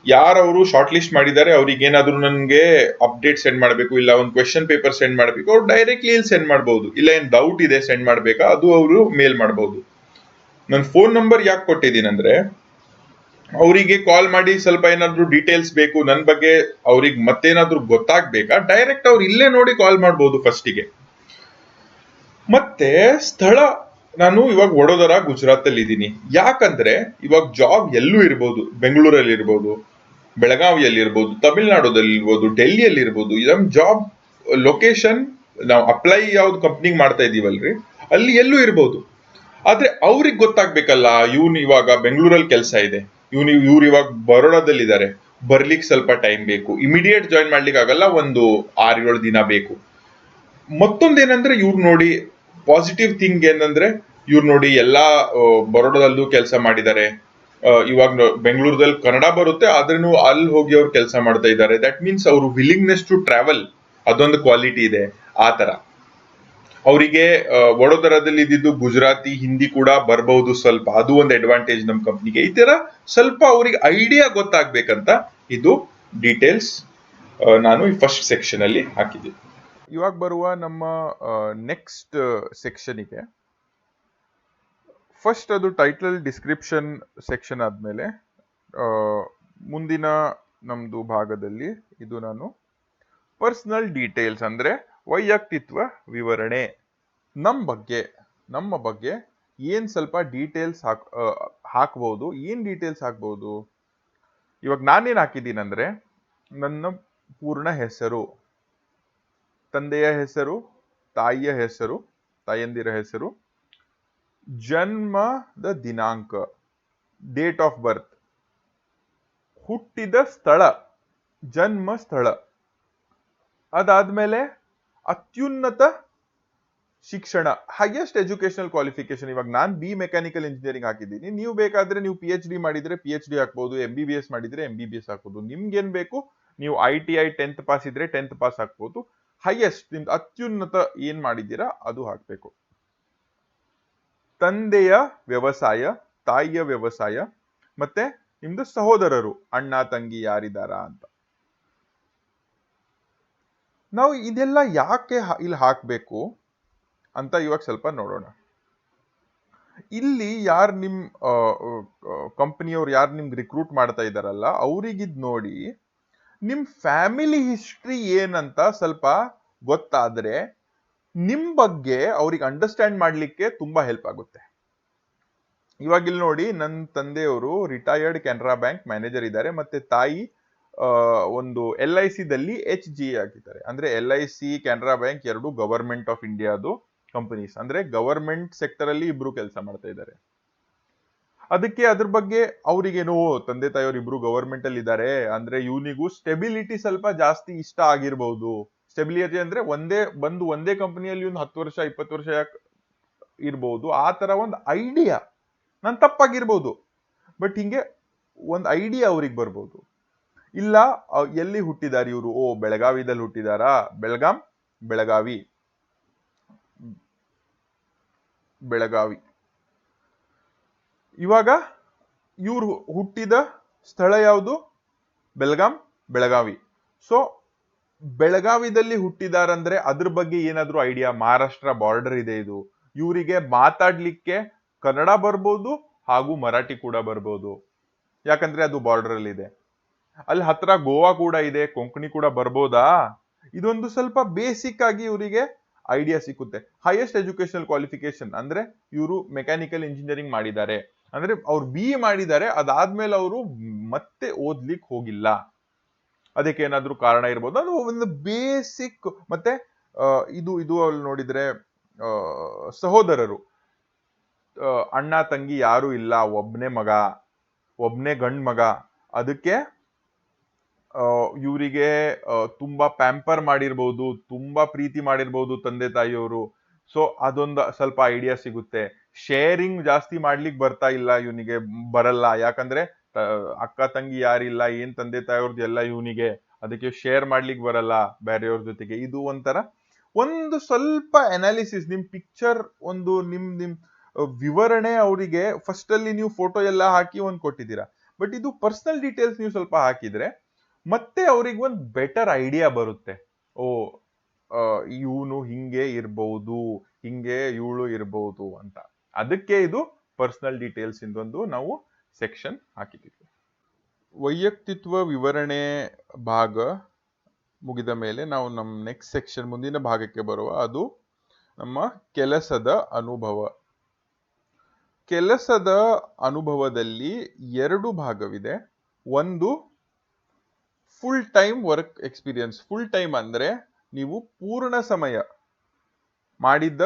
ಯಾರವರು ಶಾರ್ಟ್ ಲಿಸ್ಟ್ ಮಾಡಿದ್ದಾರೆ, ಅವ್ರಿಗೆ ಏನಾದ್ರು ನನಗೆ ಅಪ್ಡೇಟ್ ಸೆಂಡ್ ಮಾಡಬೇಕು, ಇಲ್ಲ ಒಂದು ಕ್ವೆಶನ್ ಪೇಪರ್ ಸೆಂಡ್ ಮಾಡಬೇಕು, ಅವ್ರು ಡೈರೆಕ್ಟ್ಲಿ ಇಲ್ಲಿ ಸೆಂಡ್ ಮಾಡಬಹುದು. ಇಲ್ಲ ಏನ್ ಡೌಟ್ ಇದೆ ಸೆಂಡ್ ಮಾಡಬೇಕಾ, ಅದು ಅವರು ಮೇಲ್ ಮಾಡಬಹುದು. ನನ್ನ ಫೋನ್ ನಂಬರ್ ಯಾಕೆ ಕೊಟ್ಟಿದ್ದೀನಿ ಅಂದ್ರೆ, ಅವರಿಗೆ ಕಾಲ್ ಮಾಡಿ ಸ್ವಲ್ಪ ಏನಾದ್ರು ಡೀಟೇಲ್ಸ್ ಬೇಕು ನನ್ನ ಬಗ್ಗೆ, ಅವ್ರಿಗೆ ಮತ್ತೇನಾದ್ರೂ ಗೊತ್ತಾಗ್ಬೇಕಾ, ಡೈರೆಕ್ಟ್ ಅವ್ರು ಇಲ್ಲೇ ನೋಡಿ ಕಾಲ್ ಮಾಡಬಹುದು ಫಸ್ಟಿಗೆ. ಮತ್ತೆ ಸ್ಥಳ, ನಾನು ಇವಾಗ ವಡೋದರ ಗುಜರಾತ್ ಅಲ್ಲಿ ಇದ್ದೀನಿ. ಯಾಕಂದ್ರೆ ಇವಾಗ ಜಾಬ್ ಎಲ್ಲೂ ಇರ್ಬೋದು, ಬೆಂಗಳೂರಲ್ಲಿ ಇರ್ಬೋದು, ಬೆಳಗಾವಿಯಲ್ಲಿ ಇರ್ಬೋದು, ತಮಿಳ್ನಾಡೋದಲ್ಲಿ ಇರ್ಬೋದು, ಡೆಲ್ಲಿಯಲ್ಲಿ ಇರ್ಬೋದು. ನಮ್ ಜಾಬ್ ಲೊಕೇಶನ್, ನಾವು ಅಪ್ಲೈ ಯಾವ್ದು ಕಂಪ್ನಿಗೆ ಮಾಡ್ತಾ ಇದೀವಲ್ರಿ, ಅಲ್ಲಿ ಎಲ್ಲೂ ಇರ್ಬೋದು. ಆದ್ರೆ ಅವ್ರಿಗೆ ಗೊತ್ತಾಗ್ಬೇಕಲ್ಲ, ಇವ್ನು ಇವಾಗ ಬೆಂಗಳೂರಲ್ಲಿ ಕೆಲಸ ಇದೆ, ಇವ್ರು ಇವಾಗ ಬರೋಡಾದಲ್ಲಿ ಇದ್ದಾರೆ, ಬರ್ಲಿಕ್ಕೆ ಸ್ವಲ್ಪ ಟೈಮ್ ಬೇಕು, ಇಮಿಡಿಯೇಟ್ ಜಾಯಿನ್ ಮಾಡ್ಲಿಕ್ಕೆ ಆಗಲ್ಲ, ಒಂದು 6-7 ದಿನ ಬೇಕು. ಮತ್ತೊಂದೇನಂದ್ರೆ, ಇವ್ರು ನೋಡಿ ಪಾಸಿಟಿವ್ ಥಿಂಗ್ ಏನಂದ್ರೆ, ಇವ್ರು ನೋಡಿ ಎಲ್ಲಾ ಬರೋಡಾದಲ್ಲೂ ಕೆಲಸ ಮಾಡಿದ್ದಾರೆ, ಇವಾಗ ಬೆಂಗಳೂರಲ್ಲಿ ಕನ್ನಡ ಬರುತ್ತೆ ಆದ್ರೂ ಅಲ್ಲಿ ಹೋಗಿ ಅವ್ರು ಕೆಲಸ ಮಾಡ್ತಾ ಇದ್ದಾರೆ. ದಟ್ ಮೀನ್ಸ್ ಅವರು ವಿಲ್ಲಿಂಗ್ನೆಸ್ ಟು ಟ್ರಾವೆಲ್, ಅದೊಂದು ಕ್ವಾಲಿಟಿ ಇದೆ. ಆ ತರ ಅವರಿಗೆ ವಡೋದರದಲ್ಲಿ ಇದ್ದಿದ್ದು ಗುಜರಾತಿ, ಹಿಂದಿ ಕೂಡ ಬರಬಹುದು ಸ್ವಲ್ಪ, ಅದು ಒಂದು ಅಡ್ವಾಂಟೇಜ್ ನಮ್ಮ ಕಂಪ್ನಿಗೆ. ಈ ತರ ಸ್ವಲ್ಪ ಅವರಿಗೆ ಐಡಿಯಾ ಗೊತ್ತಾಗ್ಬೇಕಂತ ಇದು ಡೀಟೇಲ್ಸ್ ನಾನು ಈ ಫಸ್ಟ್ ಸೆಕ್ಷನ್ ಅಲ್ಲಿ ಹಾಕಿದ್ದೀನಿ. ಇವಾಗ ಬರುವ ನಮ್ಮ ನೆಕ್ಸ್ಟ್ ಸೆಕ್ಷನ್ಗೆ, ಫಸ್ಟ್ ಅದು ಟೈಟಲ್ ಡಿಸ್ಕ್ರಿಪ್ಷನ್ ಸೆಕ್ಷನ್ ಆದ್ಮೇಲೆ ಮುಂದಿನ ನಮ್ದು ಭಾಗದಲ್ಲಿ ಇದು ನಾನು ಪರ್ಸನಲ್ ಡೀಟೇಲ್ಸ್ ಅಂದ್ರೆ ವೈಯಕ್ತಿತ್ವ ವಿವರಣೆ, ನಮ್ಮ ಬಗ್ಗೆ ಏನ್ ಸ್ವಲ್ಪ ಡೀಟೇಲ್ಸ್ ಹಾಕ್ಬಹುದು. ಏನ್ ಡೀಟೇಲ್ಸ್ ಹಾಕ್ಬಹುದು? ಇವಾಗ ನಾನೇನ್ ಹಾಕಿದ್ದೀನಿ ಅಂದ್ರೆ, ನನ್ನ ಪೂರ್ಣ ಹೆಸರು, ತಂದೆಯ ಹೆಸರು, ತಾಯಿಯ ಹೆಸರು, ತಾಯಂದಿರ ಹೆಸರು, ಜನ್ಮದ ದಿನಾಂಕ, ಡೇಟ್ ಆಫ್ ಬರ್ತ್, ಹುಟ್ಟಿದ ಸ್ಥಳ, ಜನ್ಮ ಸ್ಥಳ, ಅದಾದ್ಮೇಲೆ ಅತ್ಯುನ್ನತ ಶಿಕ್ಷಣ, ಹೈಯೆಸ್ಟ್ ಎಜುಕೇಶನಲ್ ಕ್ವಾಲಿಫಿಕೇಶನ್. ಇವಾಗ ನಾನು ಬಿ ಮೆಕ್ಯಾನಿಕಲ್ ಇಂಜಿನಿಯರಿಂಗ್ ಹಾಕಿದ್ದೀನಿ, ನೀವು ಬೇಕಾದ್ರೆ ನೀವು PhD ಮಾಡಿದ್ರೆ PhD ಹಾಕ್ಬಹುದು, MBBS ಮಾಡಿದ್ರೆ MBBS ಹಾಕ್ಬಹುದು. ನಿಮ್ಗೇನ್ ಬೇಕು, ನೀವು ITI 10th ಪಾಸ್ ಇದ್ರೆ 10th ಪಾಸ್ ಹಾಕ್ಬಹುದು. ಹೈಯೆಸ್ಟ್, ನಿಮ್ದು ಅತ್ಯುನ್ನತ ಏನ್ ಮಾಡಿದ್ದೀರಾ ಅದು ಹಾಕ್ಬೇಕು. ತಂದೆಯ ವ್ಯವಸಾಯ, ತಾಯಿಯ ವ್ಯವಸಾಯ, ಮತ್ತೆ ನಿಮ್ದು ಸಹೋದರರು, ಅಣ್ಣ ತಂಗಿ ಯಾರಿದಾರ ಅಂತ. ನಾವು ಇದೆಲ್ಲ ಯಾಕೆ ಇಲ್ಲಿ ಹಾಕ್ಬೇಕು ಅಂತ ಇವಾಗ ಸ್ವಲ್ಪ ನೋಡೋಣ. ಇಲ್ಲಿ ಯಾರು ನಿಮ್ ಕಂಪನಿಯವ್ರು ಯಾರು ನಿಮ್ಗೆ ರಿಕ್ರೂಟ್ ಮಾಡ್ತಾ ಇದಾರಲ್ಲ, ಅವ್ರಿಗಿದ್ ನೋಡಿ ನಿಮ್ ಫ್ಯಾಮಿಲಿ ಹಿಸ್ಟ್ರಿ ಏನಂತ ಸ್ವಲ್ಪ ಗೊತ್ತಾದ್ರೆ ನಿಮ್ ಬಗ್ಗೆ ಅವ್ರಿಗೆ ಅಂಡರ್ಸ್ಟ್ಯಾಂಡ್ ಮಾಡ್ಲಿಕ್ಕೆ ತುಂಬಾ ಹೆಲ್ಪ್ ಆಗುತ್ತೆ. ಇವಾಗ ಇಲ್ಲಿ ನೋಡಿ, ನನ್ನ ತಂದೆಯವರು ರಿಟೈರ್ಡ್ ಕೆನರಾ ಬ್ಯಾಂಕ್ ಮ್ಯಾನೇಜರ್ ಇದ್ದಾರೆ, ಮತ್ತೆ ತಾಯಿ ಒಂದು LIC ದಲ್ಲಿ HGA ಆಗಿದ್ದಾರೆ. ಅಂದ್ರೆ LIC, ಕೆನರಾ ಬ್ಯಾಂಕ್ ಎರಡು ಗವರ್ಮೆಂಟ್ ಆಫ್ ಇಂಡಿಯಾದು ಕಂಪನೀಸ್, ಅಂದ್ರೆ ಗವರ್ಮೆಂಟ್ ಸೆಕ್ಟರ್ ಅಲ್ಲಿ ಇಬ್ರು ಕೆಲಸ ಮಾಡ್ತಾ ಇದ್ದಾರೆ. ಅದಕ್ಕೆ ಅದ್ರ ಬಗ್ಗೆ ಅವ್ರಿಗೇನೋ, ತಂದೆ ತಾಯಿಯವರು ಇಬ್ರು ಗವರ್ಮೆಂಟ್ ಅಲ್ಲಿ ಇದ್ದಾರೆ ಅಂದ್ರೆ ಇವನಿಗೂ ಸ್ಟೆಬಿಲಿಟಿ ಸ್ವಲ್ಪ ಜಾಸ್ತಿ ಇಷ್ಟ ಆಗಿರ್ಬಹುದು. ಸ್ಟೆಬಿಲಿಟಿ ಅಂದ್ರೆ ಒಂದೇ ಕಂಪನಿಯಲ್ಲಿ ಒಂದು 10 ವರ್ಷ 20 ವರ್ಷ ಇರ್ಬಹುದು, ಆ ತರ ಒಂದು ಐಡಿಯಾ. ನಾನು ತಪ್ಪಾಗಿರ್ಬೋದು, ಬಟ್ ಹಿಂಗೆ ಒಂದು ಐಡಿಯಾ ಅವ್ರಿಗೆ ಬರ್ಬೋದು. ಇಲ್ಲ ಎಲ್ಲಿ ಹುಟ್ಟಿದಾರೆ ಇವರು, ಬೆಳಗಾವಿದಲ್ಲಿ ಹುಟ್ಟಿದಾರಾ, ಬೆಳಗಾವಿ. ಇವಾಗ ಇವ್ರು ಹುಟ್ಟಿದ ಸ್ಥಳ ಯಾವುದು, ಬೆಳಗಾವಿ. ಸೊ ಬೆಳಗಾವಿದಲ್ಲಿ ಹುಟ್ಟಿದಾರಂದ್ರೆ ಅದ್ರ ಬಗ್ಗೆ ಏನಾದ್ರೂ ಐಡಿಯಾ, ಮಹಾರಾಷ್ಟ್ರ ಬಾರ್ಡರ್ ಇದೆ ಇದು, ಇವರಿಗೆ ಮಾತಾಡ್ಲಿಕ್ಕೆ ಕನ್ನಡ ಬರ್ಬೋದು ಹಾಗೂ ಮರಾಠಿ ಕೂಡ ಬರ್ಬೋದು, ಯಾಕಂದ್ರೆ ಅದು ಬಾರ್ಡರ್ ಅಲ್ಲಿ ಇದೆ. ಅಲ್ಲಿ ಹತ್ರ ಗೋವಾ ಕೂಡ ಇದೆ, ಕೊಂಕಣಿ ಕೂಡ ಬರ್ಬೋದಾ, ಇದೊಂದು ಸ್ವಲ್ಪ ಬೇಸಿಕ್ ಆಗಿ ಇವರಿಗೆ ಐಡಿಯಾ ಸಿಕ್ಕುತ್ತೆ. ಹೈಯೆಸ್ಟ್ ಎಜುಕೇಶನಲ್ ಕ್ವಾಲಿಫಿಕೇಶನ್ ಅಂದ್ರೆ ಇವರು ಮೆಕ್ಯಾನಿಕಲ್ ಇಂಜಿನಿಯರಿಂಗ್ ಮಾಡಿದ್ದಾರೆ, ಅಂದ್ರೆ ಅವ್ರು BE ಮಾಡಿದ್ದಾರೆ, ಅದಾದ್ಮೇಲೆ ಅವರು ಮತ್ತೆ ಓದ್ಲಿಕ್ಕೆ ಹೋಗಿಲ್ಲ, ಅದಕ್ಕೆ ಏನಾದ್ರೂ ಕಾರಣ ಇರ್ಬೋದು. ಅದು ಒಂದು ಬೇಸಿಕ್. ಮತ್ತೆ ಇದು ಇದು ಅಲ್ಲಿ ನೋಡಿದ್ರೆ ಸಹೋದರರು, ಅಣ್ಣ ತಂಗಿ ಯಾರು ಇಲ್ಲ, ಒಬ್ನೇ ಮಗ, ಒಬ್ನೇ ಗಂಡ್ ಮಗ, ಅದಕ್ಕೆ ಇವರಿಗೆ ತುಂಬಾ ಪ್ಯಾಂಪರ್ ಮಾಡಿರ್ಬೋದು, ತುಂಬಾ ಪ್ರೀತಿ ಮಾಡಿರ್ಬೋದು ತಂದೆ ತಾಯಿಯವರು. ಸೊ ಅದೊಂದು ಸ್ವಲ್ಪ ಐಡಿಯಾ ಸಿಗುತ್ತೆ. ಶೇರಿಂಗ್ ಜಾಸ್ತಿ ಮಾಡ್ಲಿಕ್ಕೆ ಬರ್ತಾ ಇಲ್ಲ ಇವನಿಗೆ, ಬರಲ್ಲ, ಯಾಕಂದ್ರೆ ಅಕ್ಕ ತಂಗಿ ಯಾರಿಲ್ಲ, ಏನ್ ತಂದೆ ತಾಯಿಯವ್ರದ್ದು ಎಲ್ಲ ಇವನಿಗೆ, ಅದಕ್ಕೆ ಶೇರ್ ಮಾಡ್ಲಿಕ್ಕೆ ಬರಲ್ಲ ಬೇರೆಯವ್ರ ಜೊತೆಗೆ. ಇದು ಒಂಥರ ಒಂದು ಸ್ವಲ್ಪ ಅನಾಲಿಸಿಸ್, ನಿಮ್ ಪಿಕ್ಚರ್ ಒಂದು ನಿಮ್ ವಿವರಣೆ ಅವರಿಗೆ ಫಸ್ಟ್ ಅಲ್ಲಿ ನೀವು ಫೋಟೋ ಎಲ್ಲ ಹಾಕಿ ಒಂದ್ ಕೊಟ್ಟಿದ್ದೀರಾ, ಬಟ್ ಇದು ಪರ್ಸನಲ್ ಡೀಟೇಲ್ಸ್ ನೀವು ಸ್ವಲ್ಪ ಹಾಕಿದ್ರೆ ಮತ್ತೆ ಅವ್ರಿಗೆ ಒಂದು ಬೆಟರ್ ಐಡಿಯಾ ಬರುತ್ತೆ. ಓ ಇವನು ಹಿಂಗೆ ಇರ್ಬಹುದು, ಹಿಂಗೆ ಇವಳು ಇರ್ಬಹುದು ಅಂತ. ಅದಕ್ಕೆ ಇದು ಪರ್ಸನಲ್ ಡೀಟೇಲ್ಸ್ ಇಂದೊಂದು ನಾವು ಸೆಕ್ಷನ್ ಹಾಕಿದ್ದೀವಿ. ವೈಯಕ್ತಿತ್ವ ವಿವರಣೆ ಭಾಗ ಮುಗಿದ ಮೇಲೆ ನಾವು ನಮ್ಮ ನೆಕ್ಸ್ಟ್ ಸೆಕ್ಷನ್, ಮುಂದಿನ ಭಾಗಕ್ಕೆ ಬರುವ, ಅದು ನಮ್ಮ ಕೆಲಸದ ಅನುಭವ. ಕೆಲಸದ ಅನುಭವದಲ್ಲಿ 2 ಭಾಗವಿದೆ. ಒಂದು full time work experience. Full time ಅಂದ್ರೆ ನೀವು ಪೂರ್ಣ ಸಮಯ ಮಾಡಿದ್ದ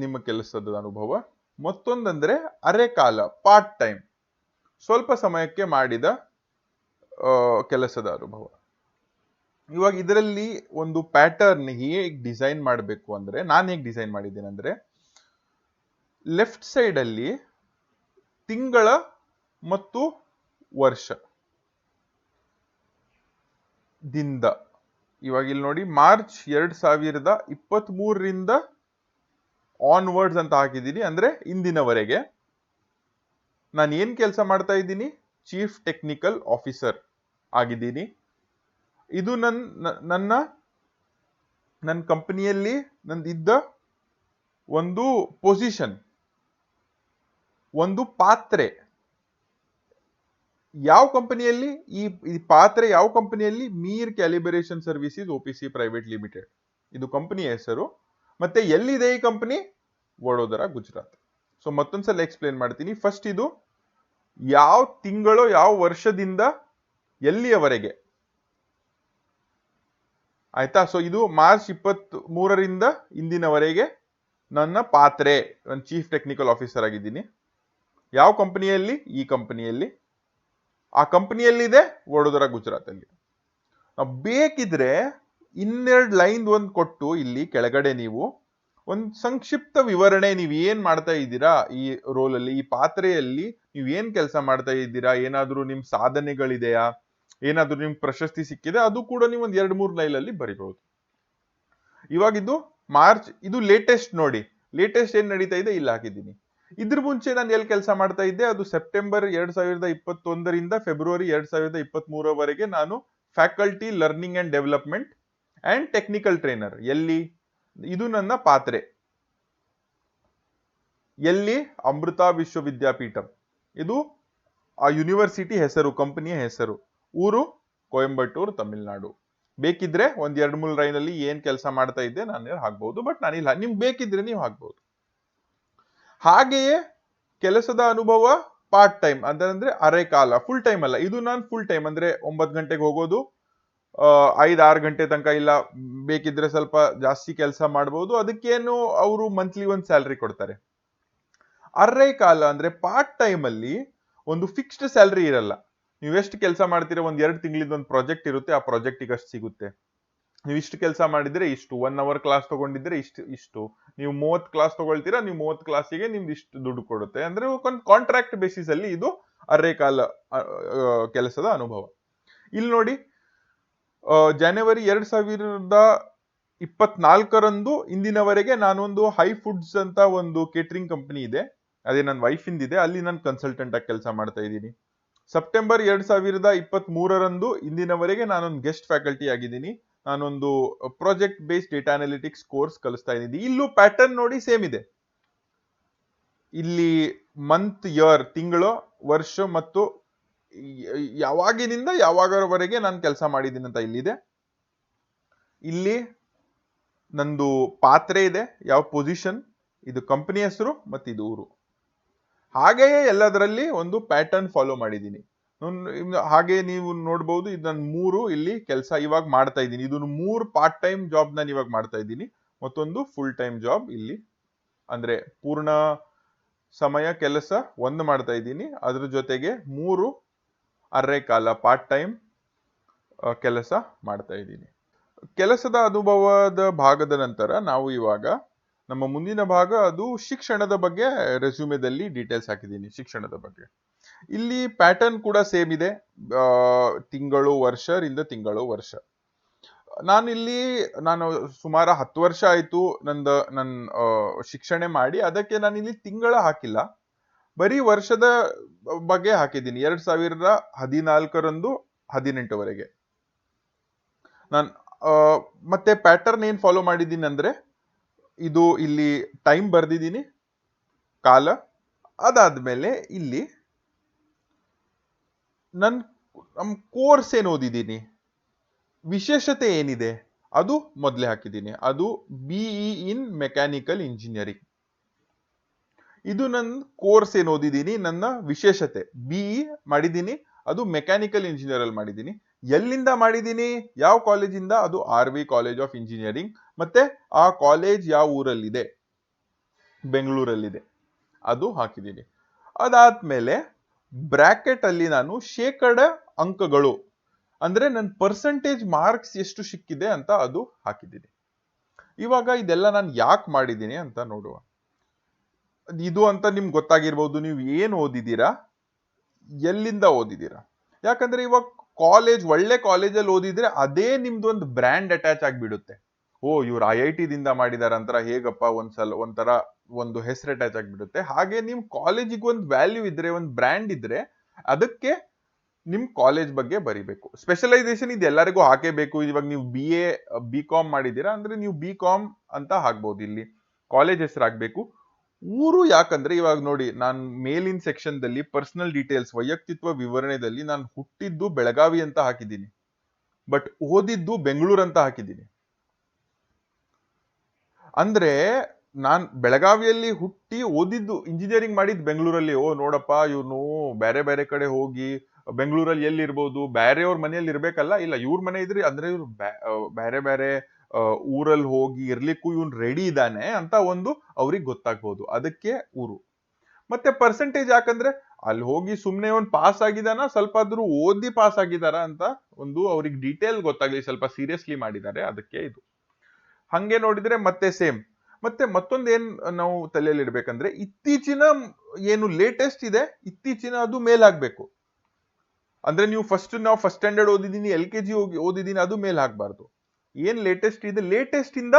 ನಿಮ್ಮ ಕೆಲಸದ ಅನುಭವ. ಮತ್ತೊಂದಂದ್ರೆ ಅರೆಕಾಲ, ಪಾರ್ಟ್ ಟೈಮ್, ಸ್ವಲ್ಪ ಸಮಯಕ್ಕೆ ಮಾಡಿದ ಕೆಲಸದ ಅನುಭವ. ಇವಾಗ ಇದರಲ್ಲಿ ಒಂದು ಪ್ಯಾಟರ್ನ್ ಹೇಗೆ ಡಿಸೈನ್ ಮಾಡಬೇಕು ಅಂದ್ರೆ, ನಾನು ಹೇಗೆ ಡಿಸೈನ್ ಮಾಡಿದ್ದೇನೆ ಅಂದ್ರೆ, ಲೆಫ್ಟ್ ಸೈಡ್ ಅಲ್ಲಿ ತಿಂಗಳ ಮತ್ತು ವರ್ಷ ದಿಂದ, ಇವಾಗ ಇಲ್ಲಿ ನೋಡಿ, ಮಾರ್ಚ್ 2023ರಿಂದ ಆನ್ವರ್ಡ್ಸ್ ಅಂತ ಹಾಕಿದ್ದೀನಿ, ಅಂದ್ರೆ ಇಂದಿನವರೆಗೆ ನಾನು ಏನ್ ಕೆಲಸ ಮಾಡ್ತಾ ಇದ್ದೀನಿ, ಚೀಫ್ ಟೆಕ್ನಿಕಲ್ ಆಫೀಸರ್ ಆಗಿದ್ದೀನಿ. ಇದು ನನ್ನ ಕಂಪನಿಯಲ್ಲಿ ನಂದಿದ್ದ ಒಂದು ಪೊಸಿಷನ್, ಒಂದು ಪಾತ್ರೆ. ಯಾವ ಕಂಪನಿಯಲ್ಲಿ ಈ ಪಾತ್ರೆ, ಯಾವ ಕಂಪನಿಯಲ್ಲಿ, Meer calibration services OPC private limited, ಇದು ಕಂಪನಿಯ ಹೆಸರು. ಮತ್ತೆ ಎಲ್ಲಿದೆ ಈ ಕಂಪನಿ? ವಡೋದರ, ಗುಜರಾತ್. ಸೊ ಮತ್ತೊಂದ್ಸಲ ಎಕ್ಸ್ಪ್ಲೇನ್ ಮಾಡ್ತೀನಿ. ಫಸ್ಟ್ ಇದು ಯಾವ ತಿಂಗಳು, ಯಾವ ವರ್ಷದಿಂದ ಎಲ್ಲಿಯವರೆಗೆ, ಆಯ್ತಾ? ಸೊ ಇದು ಮಾರ್ಚ್ 23ರಿಂದ ಇಂದಿನವರೆಗೆ ನನ್ನ ಪಾತ್ರೆ, ಒಂದು ಚೀಫ್ ಟೆಕ್ನಿಕಲ್ ಆಫೀಸರ್ ಆಗಿದ್ದೀನಿ. ಯಾವ ಕಂಪನಿಯಲ್ಲಿ? ಈ ಕಂಪನಿಯಲ್ಲಿ. ಆ ಕಂಪನಿಯಲ್ಲಿದೆ ವಡೋದರ, ಗುಜರಾತ್ ಅಲ್ಲಿ. ಬೇಕಿದ್ರೆ 12 ಲೈನ್ ಒಂದು ಕೊಟ್ಟು ಇಲ್ಲಿ ಕೆಳಗಡೆ ನೀವು ಒಂದು ಸಂಕ್ಷಿಪ್ತ ವಿವರಣೆ, ನೀವು ಏನ್ ಮಾಡ್ತಾ ಇದ್ದೀರಾ ಈ ರೋಲ್ ಅಲ್ಲಿ, ಈ ಪಾತ್ರೆಯಲ್ಲಿ ನೀವು ಏನ್ ಕೆಲಸ ಮಾಡ್ತಾ ಇದ್ದೀರಾ, ಏನಾದ್ರೂ ನಿಮ್ ಸಾಧನೆಗಳಿದೆಯಾ, ಏನಾದ್ರೂ ನಿಮ್ ಪ್ರಶಸ್ತಿ ಸಿಕ್ಕಿದೆ, ಅದು ಕೂಡ ನೀವು ಒಂದ್ 2-3 ಲೈನ್ ಅಲ್ಲಿ ಬರಿಬಹುದು. ಇವಾಗ ಇದು ಮಾರ್ಚ್, ಇದು ಲೇಟೆಸ್ಟ್ ನೋಡಿ, ಲೇಟೆಸ್ಟ್ ಏನ್ ನಡೀತಾ ಇದೆ ಇಲ್ಲಿ ಹಾಕಿದ್ದೀನಿ. ಇದ್ರ ಮುಂಚೆ ನಾನು ಎಲ್ಲಿ ಕೆಲಸ ಮಾಡ್ತಾ ಇದ್ದೆ, ಅದು ಸೆಪ್ಟೆಂಬರ್ 2021ರಿಂದ ಫೆಬ್ರವರಿ 2023ವರೆಗೆ ನಾನು faculty learning and development and technical trainer. ಎಲ್ಲಿ? ಇದು ನನ್ನ ಪಾತ್ರೆ. ಎಲ್ಲಿ? ಅಮೃತ ವಿಶ್ವವಿದ್ಯಾಪೀಠಂ. ಇದು ಆ ಯೂನಿವರ್ಸಿಟಿ ಹೆಸರು, ಕಂಪನಿಯ ಹೆಸರು. ಊರು ಕೊಯಂಬತ್ತೂರು, ತಮಿಳುನಾಡು. ಬೇಕಿದ್ರೆ ಒಂದ್ 2-3 ಲೈನ್ ಅಲ್ಲಿ ಏನ್ ಕೆಲಸ ಮಾಡ್ತಾ ಇದ್ದೆ ನಾನು ಹಾಕ್ಬಹುದು, ಬಟ್ ನಾನಿಲ್ಲ, ನಿಮ್ಗೆ ಬೇಕಿದ್ರೆ ನೀವು ಹಾಕ್ಬಹುದು. ಹಾಗೆಯೇ ಕೆಲಸದ ಅನುಭವ ಪಾರ್ಟ್ ಟೈಮ್ ಅಂದ್ರೆ ಅರೆ ಕಾಲ, ಫುಲ್ ಟೈಮ್ ಅಲ್ಲ. ಇದು ನಾನು ಫುಲ್ ಟೈಮ್ ಅಂದ್ರೆ 9 ಗಂಟೆಗೆ ಹೋಗೋದು, 5-6 ಗಂಟೆ ತನಕ, ಇಲ್ಲ ಬೇಕಿದ್ರೆ ಸ್ವಲ್ಪ ಜಾಸ್ತಿ ಕೆಲಸ ಮಾಡಬಹುದು. ಅದಕ್ಕೇನು ಅವರು ಮಂತ್ಲಿ ಒಂದು ಸ್ಯಾಲ್ರಿ ಕೊಡ್ತಾರೆ. ಅರೆ ಕಾಲ ಅಂದ್ರೆ ಪಾರ್ಟ್ ಟೈಮ್ ಅಲ್ಲಿ ಒಂದು ಫಿಕ್ಸ್ಡ್ ಸ್ಯಾಲ್ರಿ ಇರಲ್ಲ. ನೀವು ಎಷ್ಟು ಕೆಲಸ ಮಾಡ್ತೀರಾ, ಒಂದ್ 2 ತಿಂಗಳಿಂದ ಒಂದು ಪ್ರಾಜೆಕ್ಟ್ ಇರುತ್ತೆ, ಆ ಪ್ರಾಜೆಕ್ಟಿಗೆ ಅಷ್ಟು ಸಿಗುತ್ತೆ. ನೀವು ಇಷ್ಟು ಕೆಲಸ ಮಾಡಿದ್ರೆ ಇಷ್ಟು, 1 ಅವರ್ ಕ್ಲಾಸ್ ತಗೊಂಡಿದ್ರೆ ಇಷ್ಟು, ನೀವು 30 ಕ್ಲಾಸ್ ತಗೊಳ್ತೀರಾ, ನೀವು 30 ಕ್ಲಾಸಿಗೆ ನಿಮ್ದು ಇಷ್ಟು ದುಡ್ಡು ಕೊಡುತ್ತೆ. ಅಂದ್ರೆ ಒಂದು ಕಾಂಟ್ರಾಕ್ಟ್ ಬೇಸಿಸ್ ಅಲ್ಲಿ ಇದು ಅರೆ ಕಾಲ ಕೆಲಸದ ಅನುಭವ. ಇಲ್ಲಿ ನೋಡಿ, ಜನವರಿ 2024ರಂದು ಇಂದಿನವರೆಗೆ ನಾನೊಂದು ಹೈ ಫುಡ್ಸ್ ಅಂತ ಒಂದು ಕೇಟರಿಂಗ್ ಕಂಪನಿ ಇದೆ, ಅದೇ ನನ್ನ ವೈಫ್ ಇಂದಿದೆ, ಅಲ್ಲಿ ನಾನು ಕನ್ಸಲ್ಟೆಂಟ್ ಆಗಿ ಕೆಲಸ ಮಾಡ್ತಾ ಇದ್ದೀನಿ. ಸೆಪ್ಟೆಂಬರ್ 2023ರಂದು ಇಂದಿನವರೆಗೆ ನಾನೊಂದು ಗೆಸ್ಟ್ ಫ್ಯಾಕಲ್ಟಿ ಆಗಿದ್ದೀನಿ. ನಾನೊಂದು project based data analytics course ಕಲಿಸ್ತಾ ಇದ್ದೀನಿ. ಇಲ್ಲೂ ಪ್ಯಾಟರ್ನ್ ನೋಡಿ ಸೇಮ್ ಇದೆ. ಇಲ್ಲಿ ಮಂತ್, ಇಯರ್, ತಿಂಗಳು, ವರ್ಷ ಮತ್ತು ಯಾವಾಗಿನಿಂದ ಯಾವಾಗವರೆಗೆ ನಾನು ಕೆಲಸ ಮಾಡಿದ್ದೀನಿ ಅಂತ ಇಲ್ಲಿದೆ. ಇಲ್ಲಿ ನಂದು ಪಾತ್ರೆ ಇದೆ, ಯಾವ ಪೊಸಿಷನ್, ಇದು ಕಂಪನಿ ಹೆಸರು ಮತ್ತು ಇದು ಊರು. ಹಾಗೆಯೇ ಎಲ್ಲದರಲ್ಲಿ ಒಂದು ಪ್ಯಾಟರ್ನ್ ಫಾಲೋ ಮಾಡಿದ್ದೀನಿ. ಹಾಗೆ ನೀವು ನೋಡ್ಬೋದು, ಇದು ನಾನು 3 ಇಲ್ಲಿ ಕೆಲಸ ಇವಾಗ ಮಾಡ್ತಾ ಇದ್ದೀನಿ. ಇದು 3 ಪಾರ್ಟ್ ಟೈಮ್ ಜಾಬ್ ನಾನು ಇವಾಗ ಮಾಡ್ತಾ ಇದ್ದೀನಿ, ಮತ್ತೊಂದು ಫುಲ್ ಟೈಮ್ ಜಾಬ್ ಇಲ್ಲಿ, ಅಂದ್ರೆ ಪೂರ್ಣ ಸಮಯ ಕೆಲಸ 1 ಮಾಡ್ತಾ ಇದ್ದೀನಿ. ಅದ್ರ ಜೊತೆಗೆ 3 ಅರೆ ಕಾಲ ಪಾರ್ಟ್ ಟೈಮ್ ಕೆಲಸ ಮಾಡ್ತಾ ಇದ್ದೀನಿ. ಕೆಲಸದ ಅನುಭವದ ಭಾಗದ ನಂತರ ನಾವು ಇವಾಗ ನಮ್ಮ ಮುಂದಿನ ಭಾಗ, ಅದು ಶಿಕ್ಷಣದ ಬಗ್ಗೆ ರೆಸ್ಯೂಮೆದಲ್ಲಿ ಡೀಟೇಲ್ಸ್ ಹಾಕಿದ್ದೀನಿ. ಶಿಕ್ಷಣದ ಬಗ್ಗೆ ಇಲ್ಲಿ ಪ್ಯಾಟರ್ನ್ ಕೂಡ ಸೇಮ್ ಇದೆ. ತಿಂಗಳು, ವರ್ಷದಿಂದ ತಿಂಗಳು, ವರ್ಷ. ನಾನು ಸುಮಾರು 10 ವರ್ಷ ಆಯ್ತು ನನ್ನ ಶಿಕ್ಷಣ ಮಾಡಿ. ಅದಕ್ಕೆ ನಾನು ಇಲ್ಲಿ ತಿಂಗಳ ಹಾಕಿಲ್ಲ, ಬರೀ ವರ್ಷದ ಬಗ್ಗೆ ಹಾಕಿದ್ದೀನಿ. 2014ರಂದು 18ವರೆಗೆ ನಾನು ಮತ್ತೆ ಪ್ಯಾಟರ್ನ್ ಏನ್ ಫಾಲೋ ಮಾಡಿದ್ದೀನಿ ಅಂದ್ರೆ, ಇದು ಇಲ್ಲಿ ಟೈಮ್ ಬರ್ದಿದ್ದೀನಿ, ಕಾಲ. ಅದಾದ್ಮೇಲೆ ಇಲ್ಲಿ ನಮ್ಮ ಕೋರ್ಸ್ ಏನು ಓದಿದ್ದೀನಿ, ವಿಶೇಷತೆ ಏನಿದೆ ಅದು ಮೊದಲೇ ಹಾಕಿದ್ದೀನಿ. ಅದು ಬಿಇ ಇನ್ ಮೆಕ್ಯಾನಿಕಲ್ ಇಂಜಿನಿಯರಿಂಗ್. ಇದು ನನ್ನ ಕೋರ್ಸ್ ಏನು ಓದಿದ್ದೀನಿ, ನನ್ನ ವಿಶೇಷತೆ. ಬಿಇ ಮಾಡಿದ್ದೀನಿ, ಅದು ಮೆಕ್ಯಾನಿಕಲ್ ಇಂಜಿನಿಯರ್ ಅಲ್ಲಿ ಮಾಡಿದ್ದೀನಿ. ಎಲ್ಲಿಂದ ಮಾಡಿದ್ದೀನಿ, ಯಾವ ಕಾಲೇಜಿಂದ, ಅದು RV ಕಾಲೇಜ್ ಆಫ್ ಇಂಜಿನಿಯರಿಂಗ್. ಮತ್ತೆ ಆ ಕಾಲೇಜ್ ಯಾವ ಊರಲ್ಲಿದೆ, ಬೆಂಗಳೂರಲ್ಲಿದೆ, ಅದು ಹಾಕಿದ್ದೀನಿ. ಅದಾದ್ಮೇಲೆ ಬ್ರಾಕೆಟ್ ಅಲ್ಲಿ ನಾನು ಶೇಕಡ ಅಂಕಗಳು, ಅಂದ್ರೆ ನನ್ನ ಪರ್ಸೆಂಟೇಜ್ ಮಾರ್ಕ್ಸ್ ಎಷ್ಟು ಸಿಕ್ಕಿದೆ ಅಂತ ಅದು ಹಾಕಿದ್ದೀನಿ. ಇವಾಗ ಇದೆಲ್ಲ ನಾನು ಯಾಕೆ ಮಾಡಿದ್ದೀನಿ ಅಂತ ನೋಡುವ. ಇದು ಅಂತ ನಿಮ್ಗೆ ಗೊತ್ತಾಗಿರ್ಬೋದು, ನೀವು ಏನು ಓದಿದ್ದೀರಾ, ಎಲ್ಲಿಂದ ಓದಿದ್ದೀರಾ. ಯಾಕಂದ್ರೆ ಇವಾಗ ಒಳ್ಳೆ ಕಾಲೇಜಲ್ಲಿ ಓದಿದ್ರೆ ಅದೇ ನಿಮ್ದು ಒಂದು ಬ್ರ್ಯಾಂಡ್ ಅಟ್ಯಾಚ್ ಆಗಿಬಿಡುತ್ತೆ. ಇವ್ರು IIT ದಿಂದ ಮಾಡಿದಾರ ಅಂತ ಹೇಗಪ್ಪ ಒಂಥರ ಒಂದು ಹೆಸರು ಅಟ್ಯಾಚ್ ಆಗಿಬಿಡುತ್ತೆ. ಹಾಗೆ ನಿಮ್ ಕಾಲೇಜಿಗೆ ಒಂದು ವ್ಯಾಲ್ಯೂ ಇದ್ರೆ, ಒಂದು ಬ್ರ್ಯಾಂಡ್ ಇದ್ರೆ, ಅದಕ್ಕೆ ನಿಮ್ ಕಾಲೇಜ್ ಬಗ್ಗೆ ಬರಿಬೇಕು. ಸ್ಪೆಷಲೈಸೇಷನ್ ಇದು ಎಲ್ಲರಿಗೂ ಹಾಕೇಬೇಕು. ಇವಾಗ ನೀವು BCom ಮಾಡಿದ್ದೀರಾ ಅಂದ್ರೆ ನೀವು BCom ಅಂತ ಹಾಕ್ಬಹುದು. ಇಲ್ಲಿ ಕಾಲೇಜ್ ಹೆಸರು ಹಾಕ್ಬೇಕು. ಊರು ಯಾಕಂದ್ರೆ ಇವಾಗ ನೋಡಿ, ನಾನು ಮೇಲಿನ ಸೆಕ್ಷನ್ ದಲ್ಲಿ ಪರ್ಸನಲ್ ಡೀಟೇಲ್ಸ್, ವೈಯಕ್ತಿತ್ವ ವಿವರಣೆದಲ್ಲಿ ನಾನು ಹುಟ್ಟಿದ್ದು ಬೆಳಗಾವಿ ಅಂತ ಹಾಕಿದ್ದೀನಿ, ಬಟ್ ಓದಿದ್ದು ಬೆಂಗಳೂರು ಅಂತ ಹಾಕಿದ್ದೀನಿ. ಅಂದ್ರೆ ನಾನ್ ಬೆಳಗಾವಿಯಲ್ಲಿ ಹುಟ್ಟಿ ಓದಿದ್ದು, ಇಂಜಿನಿಯರಿಂಗ್ ಮಾಡಿದ್ದು ಬೆಂಗಳೂರಲ್ಲಿ. ನೋಡಪ್ಪ, ಇವನು ಬೇರೆ ಬೇರೆ ಕಡೆ ಹೋಗಿ ಬೆಂಗಳೂರಲ್ಲಿ ಎಲ್ಲಿರ್ಬೋದು, ಬೇರೆಯವ್ರ ಮನೆಯಲ್ಲಿ ಇರ್ಬೇಕಲ್ಲ. ಇಲ್ಲ, ಇವ್ರ ಮನೆ ಇದ್ರಿ ಅಂದ್ರೆ ಇವ್ರು ಬೇರೆ ಬೇರೆ ಊರಲ್ಲಿ ಹೋಗಿ ಇರ್ಲಿಕ್ಕೂ ಇವನ್ ರೆಡಿ ಇದ್ದಾನೆ ಅಂತ ಒಂದು ಅವ್ರಿಗೆ ಗೊತ್ತಾಗ್ಬೋದು. ಅದಕ್ಕೆ ಊರು. ಮತ್ತೆ ಪರ್ಸೆಂಟೇಜ್ ಯಾಕಂದ್ರೆ ಅಲ್ಲಿ ಹೋಗಿ ಸುಮ್ನೆ ಒಂದು ಪಾಸ್ ಆಗಿದಾನ, ಸ್ವಲ್ಪ ಆದ್ರೂ ಓದಿ ಪಾಸ್ ಆಗಿದಾರ ಅಂತ ಒಂದು ಅವ್ರಿಗೆ ಡೀಟೇಲ್ ಗೊತ್ತಾಗ್ಲಿ, ಸ್ವಲ್ಪ ಸೀರಿಯಸ್ಲಿ ಮಾಡಿದ್ದಾರೆ, ಅದಕ್ಕೆ ಇದು. ಹಂಗೆ ನೋಡಿದ್ರೆ ಮತ್ತೆ ಸೇಮ್. ಮತ್ತೆ ಮತ್ತೊಂದು ಏನ್ ನಾವು ತಲೆಯಲ್ಲಿ ಇಡ್ಬೇಕಂದ್ರೆ, ಇತ್ತೀಚಿನ ಏನು ಲೇಟೆಸ್ಟ್ ಇದೆ, ಇತ್ತೀಚಿನ ಅದು ಮೇಲಾಗ್ಬೇಕು. ಅಂದ್ರೆ ನೀವು ಫಸ್ಟ್ ಸ್ಟ್ಯಾಂಡರ್ಡ್ ಓದಿದ್ದೀನಿ, LKG ಓದಿದ್ದೀನಿ, ಅದು ಮೇಲ್ ಹಾಕ್ಬಾರ್ದು. ಏನ್ ಲೇಟೆಸ್ಟ್ ಇದೆ, ಲೇಟೆಸ್ಟ್ ಇಂದ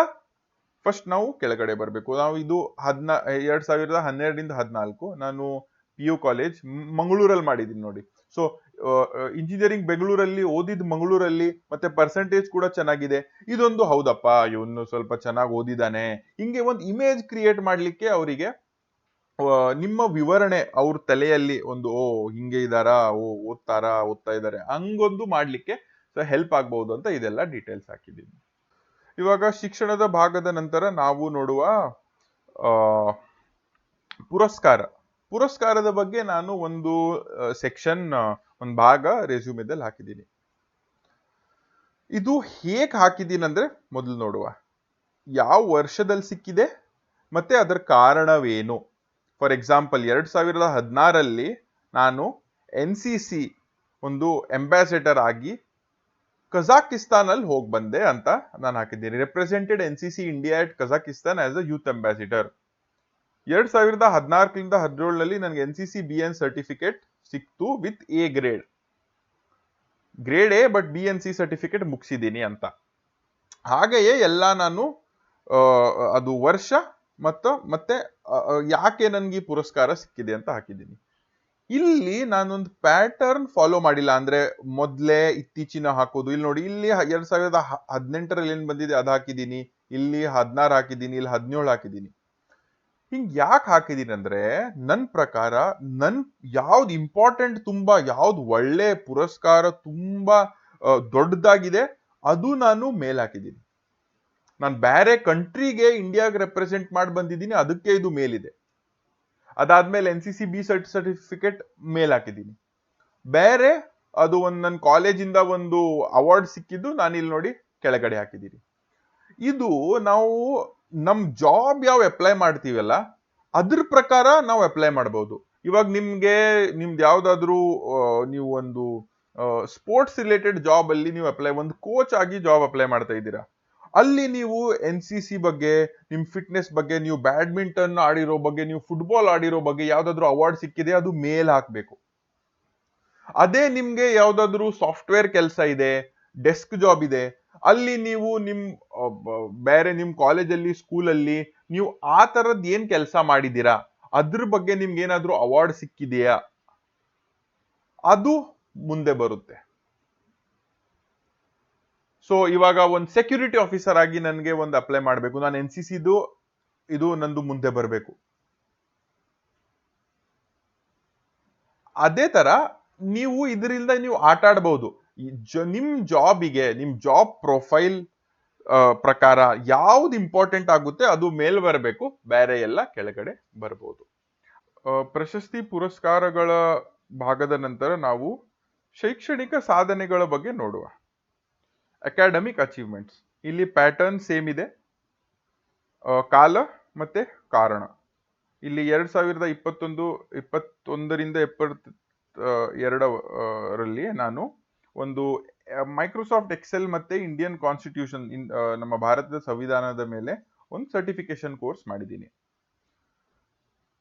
ಫಸ್ಟ್ ನಾವು ಕೆಳಗಡೆ ಬರ್ಬೇಕು. ನಾವು ಇದು 2012ರಿಂದ 14 ನಾನು PU ಕಾಲೇಜ್ ಮಂಗಳೂರಲ್ಲಿ ಮಾಡಿದ್ದೀನಿ ನೋಡಿ. ಸೊ ಇಂಜಿನಿಯರಿಂಗ್ ಬೆಂಗಳೂರಲ್ಲಿ ಓದಿದ್, ಮಂಗಳೂರಲ್ಲಿ, ಮತ್ತೆ ಪರ್ಸೆಂಟೇಜ್ ಕೂಡ ಚೆನ್ನಾಗಿದೆ. ಇದೊಂದು ಹೌದಪ್ಪ, ಇವನು ಸ್ವಲ್ಪ ಚೆನ್ನಾಗಿ ಓದಿದಾನೆ, ಹಿಂಗೆ ಒಂದು ಇಮೇಜ್ ಕ್ರಿಯೇಟ್ ಮಾಡ್ಲಿಕ್ಕೆ ಅವರಿಗೆ ನಿಮ್ಮ ವಿವರಣೆ ಅವ್ರ ತಲೆಯಲ್ಲಿ ಒಂದು ಹಿಂಗೆ ಇದಾರಾ, ಓದ್ತಾ ಇದಾರೆ, ಹಂಗೊಂದು ಮಾಡ್ಲಿಕ್ಕೆ ಹೆಲ್ಪ್ ಆಗ್ಬಹುದು ಅಂತ ಇದೆಲ್ಲ ಡೀಟೇಲ್ಸ್ ಹಾಕಿದ್ದೀನಿ. ಇವಾಗ ಶಿಕ್ಷಣದ ಭಾಗದ ನಂತರ ನಾವು ನೋಡುವ ಪುರಸ್ಕಾರದ ಬಗ್ಗೆ ನಾನು ಒಂದು ಸೆಕ್ಷನ್, ಒಂದು ಭಾಗ ರೆಸ್ಯೂಮೆದಲ್ಲಿ ಹಾಕಿದ್ದೀನಿ. ಇದು ಹೇಗೆ ಹಾಕಿದ್ದೀನಿ ಅಂದ್ರೆ, ಮೊದಲು ನೋಡುವ ಯಾವ ವರ್ಷದಲ್ಲಿ ಸಿಕ್ಕಿದೆ ಮತ್ತೆ ಅದರ ಕಾರಣವೇನು. ಫಾರ್ ಎಕ್ಸಾಂಪಲ್ 2016ರಲ್ಲಿ ನಾನು NCC ಒಂದು ಅಂಬಾಸಿಡರ್ ಆಗಿ ಕಜಾಕಿಸ್ತಾನ್ ಅಲ್ಲಿ ಹೋಗಿ ಬಂದೆ ಅಂತ ನಾನು ಹಾಕಿದ್ದೀನಿ. Represented NCC India at Kazakhstan as a youth ambassador. 2014ರಿಂದ 17ರಲ್ಲಿ ನನಗೆ NCC BN ಸರ್ಟಿಫಿಕೇಟ್ ಸಿಕ್ತು with grade A, but BNC certificate ಮುಗಿಸಿದ್ದೀನಿ ಅಂತ. ಹಾಗೆಯೇ ಎಲ್ಲ ನಾನು ಅದು ವರ್ಷ ಮತ್ತೆ ಯಾಕೆ ನನ್ಗೆ ಈ ಪುರಸ್ಕಾರ ಸಿಕ್ಕಿದೆ ಅಂತ ಹಾಕಿದ್ದೀನಿ. ಇಲ್ಲಿ ನಾನೊಂದು ಪ್ಯಾಟರ್ನ್ ಫಾಲೋ ಮಾಡಿಲ್ಲ. ಅಂದ್ರೆ ಮೊದ್ಲೇ ಇತ್ತೀಚಿನ ಹಾಕೋದು. ಇಲ್ಲಿ ನೋಡಿ, ಇಲ್ಲಿ 2018ರಲ್ಲಿ ಏನ್ ಬಂದಿದೆ ಅದ್ ಹಾಕಿದೀನಿ, ಇಲ್ಲಿ 16 ಹಾಕಿದೀನಿ, ಇಲ್ಲಿ 17 ಹಾಕಿದೀನಿ. ಹಿಂಗ್ ಯಾಕೆ ಹಾಕಿದೀನಿ ಅಂದ್ರೆ, ನನ್ ಪ್ರಕಾರ ನನ್ ಯಾವ್ದು ಇಂಪಾರ್ಟೆಂಟ್, ತುಂಬಾ ಯಾವ್ದು ಒಳ್ಳೆ ಪುರಸ್ಕಾರ ತುಂಬಾ ದೊಡ್ಡದಾಗಿದೆ ಅದು ನಾನು ಮೇಲ್ ಹಾಕಿದೀನಿ. ನಾನು ಬೇರೆ ಕಂಟ್ರಿಗೆ ಇಂಡಿಯಾಗೆ ರೆಪ್ರೆಸೆಂಟ್ ಮಾಡಿ ಬಂದಿದ್ದೀನಿ, ಅದಕ್ಕೆ ಇದು ಮೇಲಿದೆ. ಅದಾದ್ಮೇಲೆ NCC B ಸರ್ಟಿಫಿಕೇಟ್ ಮೇಲ್ ಹಾಕಿದ್ದೀನಿ. ಬೇರೆ ಅದು ಒಂದು ನನ್ನ ಕಾಲೇಜಿಂದ ಒಂದು ಅವಾರ್ಡ್ ಸಿಕ್ಕಿದ್ದು ನಾನು ಇಲ್ಲಿ ನೋಡಿ ಕೆಳಗಡೆ ಹಾಕಿದ್ದೀನಿ. ಇದು ನಾವು ನಮ್ ಜಾಬ್ ಯಾವ ಅಪ್ಲೈ ಮಾಡ್ತೀವಲ್ಲ ಅದ್ರ ಪ್ರಕಾರ ನಾವು ಅಪ್ಲೈ ಮಾಡಬಹುದು. ಇವಾಗ ನಿಮ್ದು ಯಾವ್ದಾದ್ರು ನೀವು ಒಂದು ಸ್ಪೋರ್ಟ್ಸ್ ರಿಲೇಟೆಡ್ ಜಾಬ್ ಅಲ್ಲಿ ನೀವು ಒಂದು ಕೋಚ್ ಆಗಿ ಜಾಬ್ ಅಪ್ಲೈ ಮಾಡ್ತಾ ಇದ್ದೀರಾ. ಅಲ್ಲಿ ನೀವು NCC ಬಗ್ಗೆ, ನಿಮ್ ಫಿಟ್ನೆಸ್ ಬಗ್ಗೆ, ನೀವು ಬ್ಯಾಡ್ಮಿಂಟನ್ ಆಡಿರೋ ಬಗ್ಗೆ, ನೀವು ಫುಟ್ಬಾಲ್ ಆಡಿರೋ ಬಗ್ಗೆ ಯಾವ್ದಾದ್ರು ಅವಾರ್ಡ್ ಸಿಕ್ಕಿದೆ ಅದು ಮೇಲ್ ಹಾಕ್ಬೇಕು. ಅದೇ ನಿಮ್ಗೆ ಯಾವ್ದಾದ್ರು ಸಾಫ್ಟ್ವೇರ್ ಕೆಲಸ ಇದೆ, ಡೆಸ್ಕ್ ಜಾಬ್ ಇದೆ, ಅಲ್ಲಿ ನೀವು ಬೇರೆ ನಿಮ್ ಕಾಲೇಜಲ್ಲಿ, ಸ್ಕೂಲಲ್ಲಿ ನೀವು ಆ ತರದ್ ಏನ್ ಕೆಲಸ ಮಾಡಿದೀರಾ ಅದ್ರ ಬಗ್ಗೆ ನಿಮ್ಗೆ ಏನಾದ್ರೂ ಅವಾರ್ಡ್ ಸಿಕ್ಕಿದೆಯಾ ಅದು ಮುಂದೆ ಬರುತ್ತೆ. ಸೊ ಇವಾಗ ಒಂದು ಸೆಕ್ಯೂರಿಟಿ ಆಫೀಸರ್ ಆಗಿ ನನಗೆ ಒಂದು ಅಪ್ಲೈ ಮಾಡಬೇಕು, ನಾನು NCC ಇದು ನಂದು ಮುಂದೆ ಬರಬೇಕು. ಅದೇ ತರ ನೀವು ಇದರಿಂದ ನೀವು ಆಟ ಆಡಬಹುದು. ನಿಮ್ ಜಾಬಿಗೆ, ನಿಮ್ ಜಾಬ್ ಪ್ರೊಫೈಲ್ ಪ್ರಕಾರ ಯಾವ್ದು ಇಂಪಾರ್ಟೆಂಟ್ ಆಗುತ್ತೆ ಅದು ಮೇಲ್ ಬರಬೇಕು, ಬೇರೆ ಎಲ್ಲ ಕೆಳಗಡೆ ಬರಬಹುದು. ಪ್ರಶಸ್ತಿ ಪುರಸ್ಕಾರಗಳ ಭಾಗದ ನಂತರ ನಾವು ಶೈಕ್ಷಣಿಕ ಸಾಧನೆಗಳ ಬಗ್ಗೆ ನೋಡುವ. ಅಕಾಡೆಮಿಕ್ ಅಚೀವ್ಮೆಂಟ್ಸ್, ಇಲ್ಲಿ ಪ್ಯಾಟರ್ನ್ ಸೇಮ್ ಇದೆ, ಕಾಲ ಮತ್ತೆ ಕಾರಣ. ಇಲ್ಲಿ 2021ರಿಂದ 22ರಲ್ಲಿ ನಾನು ಒಂದು ಮೈಕ್ರೋಸಾಫ್ಟ್ ಎಕ್ಸೆಲ್ ಮತ್ತೆ ಇಂಡಿಯನ್ ಕಾನ್ಸ್ಟಿಟ್ಯೂಷನ್, ನಮ್ಮ ಭಾರತದ ಸಂವಿಧಾನದ ಮೇಲೆ ಒಂದು ಸರ್ಟಿಫಿಕೇಶನ್ ಕೋರ್ಸ್ ಮಾಡಿದ್ದೀನಿ.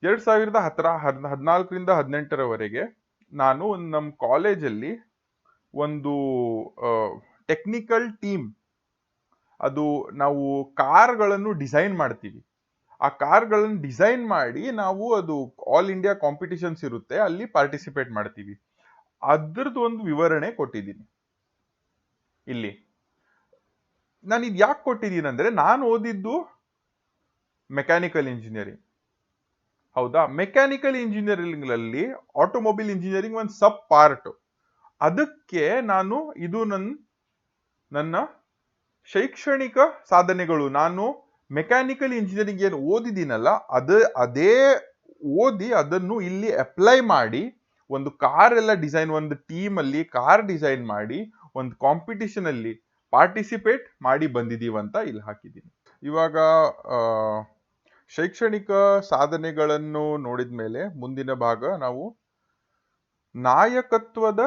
2014ರಿಂದ 18ರವರೆಗೆ ನಾನು ನಮ್ಮ ಕಾಲೇಜಲ್ಲಿ ಒಂದು ಟೆಕ್ನಿಕಲ್ ಟೀಮ್, ಅದು ನಾವು ಕಾರ್ಗಳನ್ನು ಡಿಸೈನ್ ಮಾಡ್ತೀವಿ. ಆ ಕಾರ್ಗಳನ್ನು ಡಿಸೈನ್ ಮಾಡಿ ನಾವು ಅದು ಆಲ್ ಇಂಡಿಯಾ ಕಾಂಪಿಟಿಷನ್ಸ್ ಇರುತ್ತೆ, ಅಲ್ಲಿ ಪಾರ್ಟಿಸಿಪೇಟ್ ಮಾಡ್ತೀವಿ. ಅದ್ರದ್ದು ಒಂದು ವಿವರಣೆ ಕೊಟ್ಟಿದ್ದೀನಿ ಇಲ್ಲಿ. ನಾನು ಇದು ಯಾಕೆ ಕೊಟ್ಟಿದ್ದೀನಿ ಅಂದ್ರೆ, ನಾನು ಓದಿದ್ದು ಮೆಕ್ಯಾನಿಕಲ್ ಇಂಜಿನಿಯರಿಂಗ್, ಹೌದಾ. ಮೆಕ್ಯಾನಿಕಲ್ ಇಂಜಿನಿಯರಿಂಗ್ ಅಲ್ಲಿ ಆಟೋಮೊಬೈಲ್ ಇಂಜಿನಿಯರಿಂಗ್ ಒಂದು ಸಬ್ ಪಾರ್ಟ್. ಅದಕ್ಕೆ ನಾನು ಇದು ನನ್ನ ಶೈಕ್ಷಣಿಕ ಸಾಧನೆಗಳು, ನಾನು ಮೆಕ್ಯಾನಿಕಲ್ ಇಂಜಿನಿಯರಿಂಗ್ ಏನು ಓದಿದ್ದೀನಲ್ಲ ಅದೇ ಓದಿ ಅದನ್ನು ಇಲ್ಲಿ ಅಪ್ಲೈ ಮಾಡಿ ಒಂದು ಕಾರ್ ಎಲ್ಲ ಡಿಸೈನ್, ಒಂದು ಟೀಮ್ ಅಲ್ಲಿ ಕಾರ್ ಡಿಸೈನ್ ಮಾಡಿ ಒಂದು ಕಾಂಪಿಟಿಷನ್ ಅಲ್ಲಿ ಪಾರ್ಟಿಸಿಪೇಟ್ ಮಾಡಿ ಬಂದಿದೀವಂತ ಇಲ್ಲಿ ಹಾಕಿದ್ದೀನಿ. ಇವಾಗ ಶೈಕ್ಷಣಿಕ ಸಾಧನೆಗಳನ್ನು ನೋಡಿದ ಮೇಲೆ ಮುಂದಿನ ಭಾಗ ನಾವು ನಾಯಕತ್ವದ